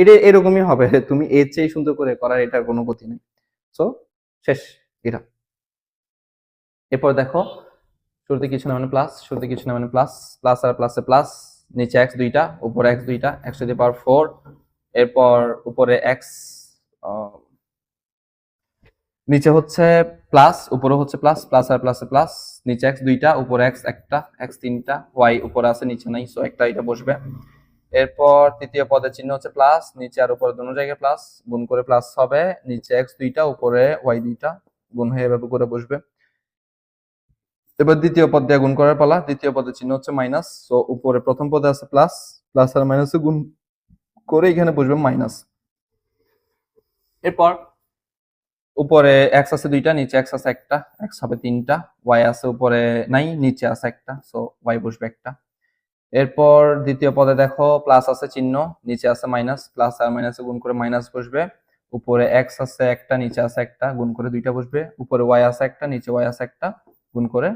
এটা এরকমই হবে, তুমি এর চেয়ে সুন্দর করে করার এটার কোনো গতি নেই। সো শেষ এটা। এরপর দেখো শুরুতে কিছু না মানে প্লাস, শুরুতে কিছু না মানে প্লাস, প্লাস আর প্লাসে প্লাস, নিচে x 2টা, উপরে x 2টা, x টু দি পাওয়ার 4, এরপর উপরে x, নিচে হচ্ছে প্লাস, উপরে হচ্ছে প্লাস, প্লাস আর প্লাসে প্লাস, নিচে x 2টা, উপরে x একটা, x 3টা, y উপরে আছে নিচে নাই, সো একটা এটা বসবে। এরপর তৃতীয় পদের চিহ্ন হচ্ছে প্লাস, নিচে আর উপরে দুটো জায়গায় প্লাস, গুণ করে প্লাস হবে, নিচে x 2টা, উপরে y 2টা, গুণ হয়ে এভাবে করে বসবে। এবার দ্বিতীয় পদ দিয়ে গুণ করার পালা, দ্বিতীয় পদের চিহ্ন হচ্ছে মাইনাস, সো উপরে প্রথম পদে আছে প্লাস, প্লাস আর মাইনাসে গুণ করে এখানে বসবে মাইনাস। এরপর উপরে x আছে 2টা, নিচে x আছে একটা, x হবে 3টা, y আছে উপরে নাই, নিচে আছে একটা, সো y বসবে একটা। এরপর দ্বিতীয় পদে দেখো প্লাস আছে চিহ্ন, নিচে আছে মাইনাস, প্লাস আর মাইনাসে গুণ করে মাইনাস বসবে, উপরে x আছে একটা, নিচে আছে একটা, গুণ করে 2টা বসবে, উপরে y আছে একটা, নিচে y আছে একটা, গুণ করে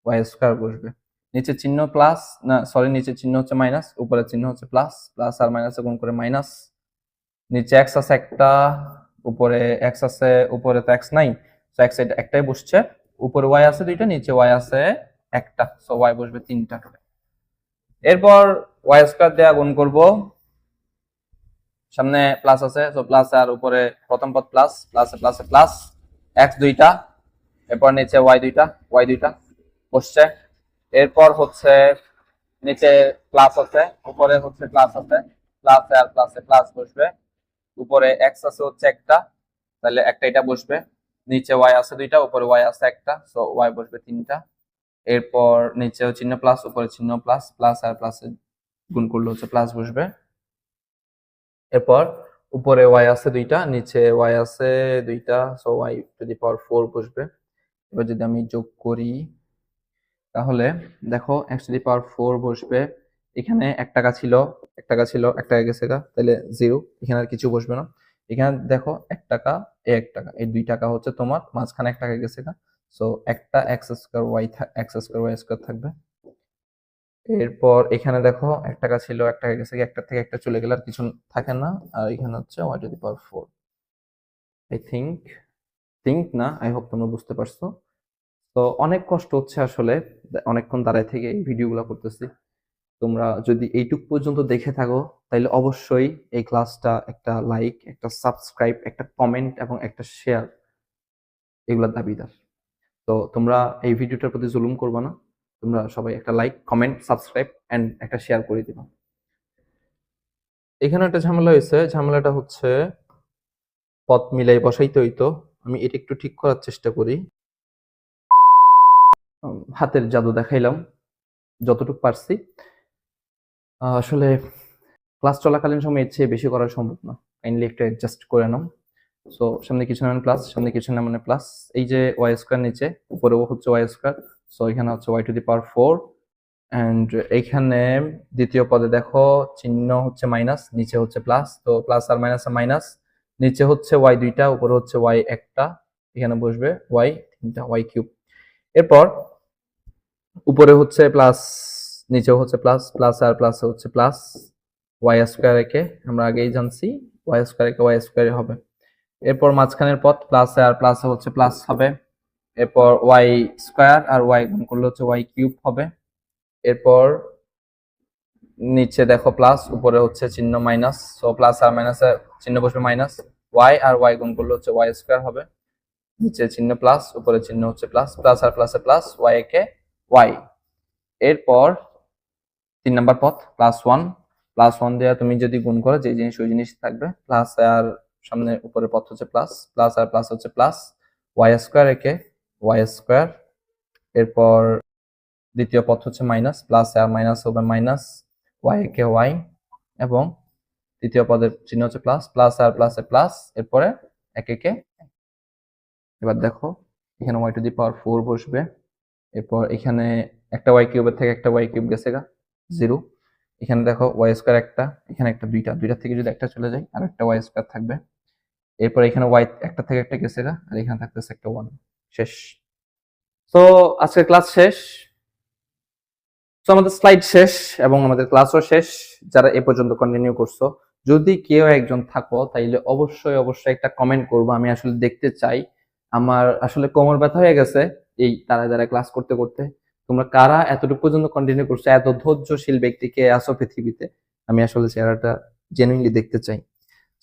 y স্কয়ার বসবে। নিচে চিহ্ন প্লাস, না সরি, নিচে চিহ্ন হচ্ছে মাইনাস, উপরে চিহ্ন হচ্ছে প্লাস, প্লাস আর মাইনাসে গুণ করে মাইনাস, নিচে x আছে একটা, উপরে x আছে, উপরে তো x নাই, সো x একটাই বসছে, উপরে y আছে 2টা, নিচে y আছে একটা, সো y বসবে 3টা। এরপর y স্কয়ার দিয়ে গুণ করব, সামনে প্লাস আছে, সো প্লাস আর উপরে প্রথম পদ প্লাস, প্লাসে প্লাসে প্লাস, x 2টা, এরপর নিচে y 2টা, y 2টা বসছে। এরপর হচ্ছে নিচে প্লাস আছে, উপরে হচ্ছে প্লাস আছে, প্লাসে আর প্লাসে প্লাস বসবে, উপরে এক্স আছে হচ্ছে একটা, তাহলে একটা এটা বসবে, নিচে ওয়াই আছে দুইটা, উপরে ওয়াই আছে একটা, সো ওয়াই বসবে তিনটা। এরপর নিচে চিহ্ন প্লাস, উপরে চিহ্ন প্লাস, প্লাস আর প্লাস গুণ করলে হচ্ছে প্লাস বসবে। এরপর উপরে ওয়াই আছে দুইটা, নিচে ওয়াই আছে দুইটা, so Y to the power 4 বসবে। এবার যদি আমি যোগ করি তাহলে দেখো এক্স টু দি পাওয়ার 4 বসবে। এখানে 1 টাকা ছিল, 1 টাকা ছিল, 1 টাকা গেছে গা, তাহলে 0, এখানে আর কিছু বসবে না। এখানে দেখো 1 টাকা, 1 টাকা, এই 2 টাকা হচ্ছে তোমার, মাঝখানে 1 টাকা গেছে গা, সো একটা x square y x square y square থাকবে। এরপর এখানে দেখো 1 টাকা ছিল, 1 টাকা গেছে, একটা থেকে একটা চলে গেলে আর কিছু থাকে না। আর এখানে হচ্ছে y to the power 4। I think না, আই হোপ তোমরা বুঝতে পারছো। তো অনেক কষ্ট হচ্ছে আসলে, অনেকক্ষণ দাঁড়ায় থেকে এই ভিডিওগুলো করতেছি। তোমরা যদি এইটুক পর্যন্ত দেখে থাকো তাহলে অবশ্যই এই ক্লাসটা একটা লাইক, একটা সাবস্ক্রাইব, একটা কমেন্ট এবং একটা শেয়ার এগুলোর দাবিদার। তো তোমরা এই ভিডিওটার প্রতি জুলুম করবে না, তোমরা সবাই একটা লাইক, কমেন্ট, সাবস্ক্রাইব এন্ড একটা শেয়ার করে দিবা। এখানে একটা ঝামেলা হয়েছে, ঝামেলাটা হচ্ছে পথ মিলাই বসাইতে হইতো। আমি এটা একটু ঠিক করার চেষ্টা করি। হাতের জাদু দেখাইলাম যতটুকু পারছি। আসলে ক্লাস চলাকালীন সময় এর চেয়ে বেশি করা সম্ভব না, কাইন্ডলি একটু অ্যাডজাস্ট করে নাও। সো সামনে কিছু না মানে প্লাস, সামনে কিছু না মানে প্লাস, এই যে ওয়াই স্কোয়ার নিচে, উপরেও হচ্ছে ওয়াই স্কোয়ার, সো এখানে হচ্ছে y to the power 4। And এইখানে দ্বিতীয় পদে দেখো চিহ্ন হচ্ছে মাইনাস, নিচে হচ্ছে প্লাস, তো প্লাস আর মাইনাস আর মাইনাস, নিচে হচ্ছে ওয়াই দুইটা, উপরে হচ্ছে ওয়াই একটা, এখানে বসবে ওয়াই তিনটা, ওয়াই কিউব। এরপর উপরে হচ্ছে প্লাস, নিচেও হচ্ছে প্লাস, প্লাস আর প্লাস হচ্ছে প্লাস, ওয়াই স্কোয়ার একে আমরা আগেই জানছি, ওয়াই স্কোয়ার একে ওয়াই স্কোয়ারে হবে। এরপর মাঝখানের পথ প্লাস আর প্লাস হচ্ছে প্লাস হবে। এরপর ওয়াই স্কোয়ার আর ওয়াই গুণ করলে হচ্ছে ওয়াই কিউব হবে। এরপর নিচে দেখো প্লাস, উপরে হচ্ছে চিহ্ন মাইনাস, সো প্লাস আর মাইনাসের চিহ্ন বসবে মাইনাস, ওয়াই আর ওয়াই গুণ করলে হচ্ছে ওয়াই স্কোয়ার হবে। নিচে চিহ্ন প্লাস, উপরে চিহ্ন হচ্ছে প্লাস, প্লাস আর প্লাসে প্লাস, ওয়াই একে ওয়াই। এরপর 3 নাম্বার পথ +1, +1 দিয়ে তুমি যদি গুণ করো যে জিনিস ওই জিনিস থাকবে, প্লাস আর সামনে উপরের পথ হচ্ছে প্লাস, প্লাস আর প্লাস হচ্ছে প্লাস, ওয়াই স্কোয়ার একে ওয়াই স্কোয়ার। এরপর দ্বিতীয় পথ হচ্ছে মাইনাস, প্লাস আর মাইনাস হবে মাইনাস, ওয়াই একে ওয়াই, এবং তৃতীয় পদের চিহ্ন হচ্ছে প্লাস, প্লাস আর প্লাসে প্লাস, এরপরে এক একে। এবার দেখো এখানে ওয়াই টু দি পাওয়ার 4 বসবে। এরপর এখানে একটা ওয়াই কিউবের থেকে একটা ওয়াই কিউব গেছে গা, 0। এখানে দেখো ওয়াই স্কোয়ার একটা, এখানে একটা, দুইটা থেকে যদি একটা চলে যায় আর একটা ওয়াই স্কোয়ার থাকবে। এরপর এখানে ওয়াই একটা থেকে একটা গেছে গা, আর এখানে থাকতেছে একটা 1, শেষ। তো আজকের ক্লাস শেষ, তো আমাদের স্লাইড শেষ এবং আমাদের ক্লাসও শেষ। যারা এ পর্যন্ত কন্টিনিউ করছো, যদি কেউ একজন থাকো তাইলে অবশ্যই অবশ্যই একটা কমেন্ট করবো, আমি আসলে দেখতে চাই। আমার আসলে কোমর ব্যথা হয়ে গেছে এই দাঁড়ায় দাঁড়ায় ক্লাস করতে করতে। তোমরা কারা এতটুকু পর্যন্ত কন্টিনিউ করছো, এত ধৈর্যশীল ব্যক্তিকে আসো পৃথিবীতে, আমি আসলে চেহারাটা জেনুইনলি দেখতে চাই।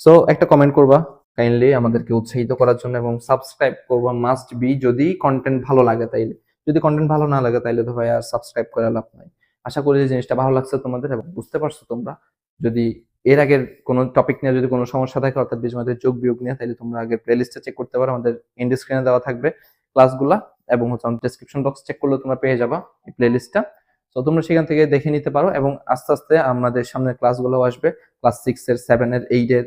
সো একটা কমেন্ট করবা কাইন্ডলি আমাদেরকে উৎসাহিত করার জন্য, এবং সাবস্ক্রাইব করবা মাস্ট বি, যদি কন্টেন্ট ভালো লাগে তাইলে। যদি কন্টেন্ট ভালো না লাগে তাইলে তো ভাই আর সাবস্ক্রাইব করে লাভ নাই। আশা করি যে জিনিসটা ভালো লাগছে তোমাদের এবং বুঝতে পারছো তোমরা। যদি এর আগের কোনো টপিক নিয়ে যদি কোনো সমস্যা থাকে, অর্থাৎ বীজগণিতের যোগ বিয়োগ নিয়ে, তাহলে তোমরা আগের প্লেলিস্টে চেক করতে পারো, আমাদের এন্ড স্ক্রিনে দেওয়া থাকবে ক্লাসগুলা, এবং হচ্ছে আমাদের ডেসক্রিপশন বক্স চেক করলে তোমরা পেয়ে যাবা এই প্লেলিস্টটা। তো তোমরা সেখান থেকে দেখে নিতে পারো, এবং আস্তে আস্তে আমাদের সামনে ক্লাসগুলো আসবে, ক্লাস 6 এর 7 এর 8 এর,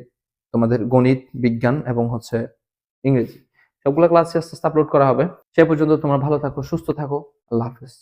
তোমাদের গণিত, বিজ্ঞান এবং হচ্ছে ইংরেজি, সবগুলো ক্লাস আস্তে আস্তে আপলোড করা হবে। সে পর্যন্ত তোমরা ভালো থাকো, সুস্থ থাকো, আল্লাহ হাফেজ।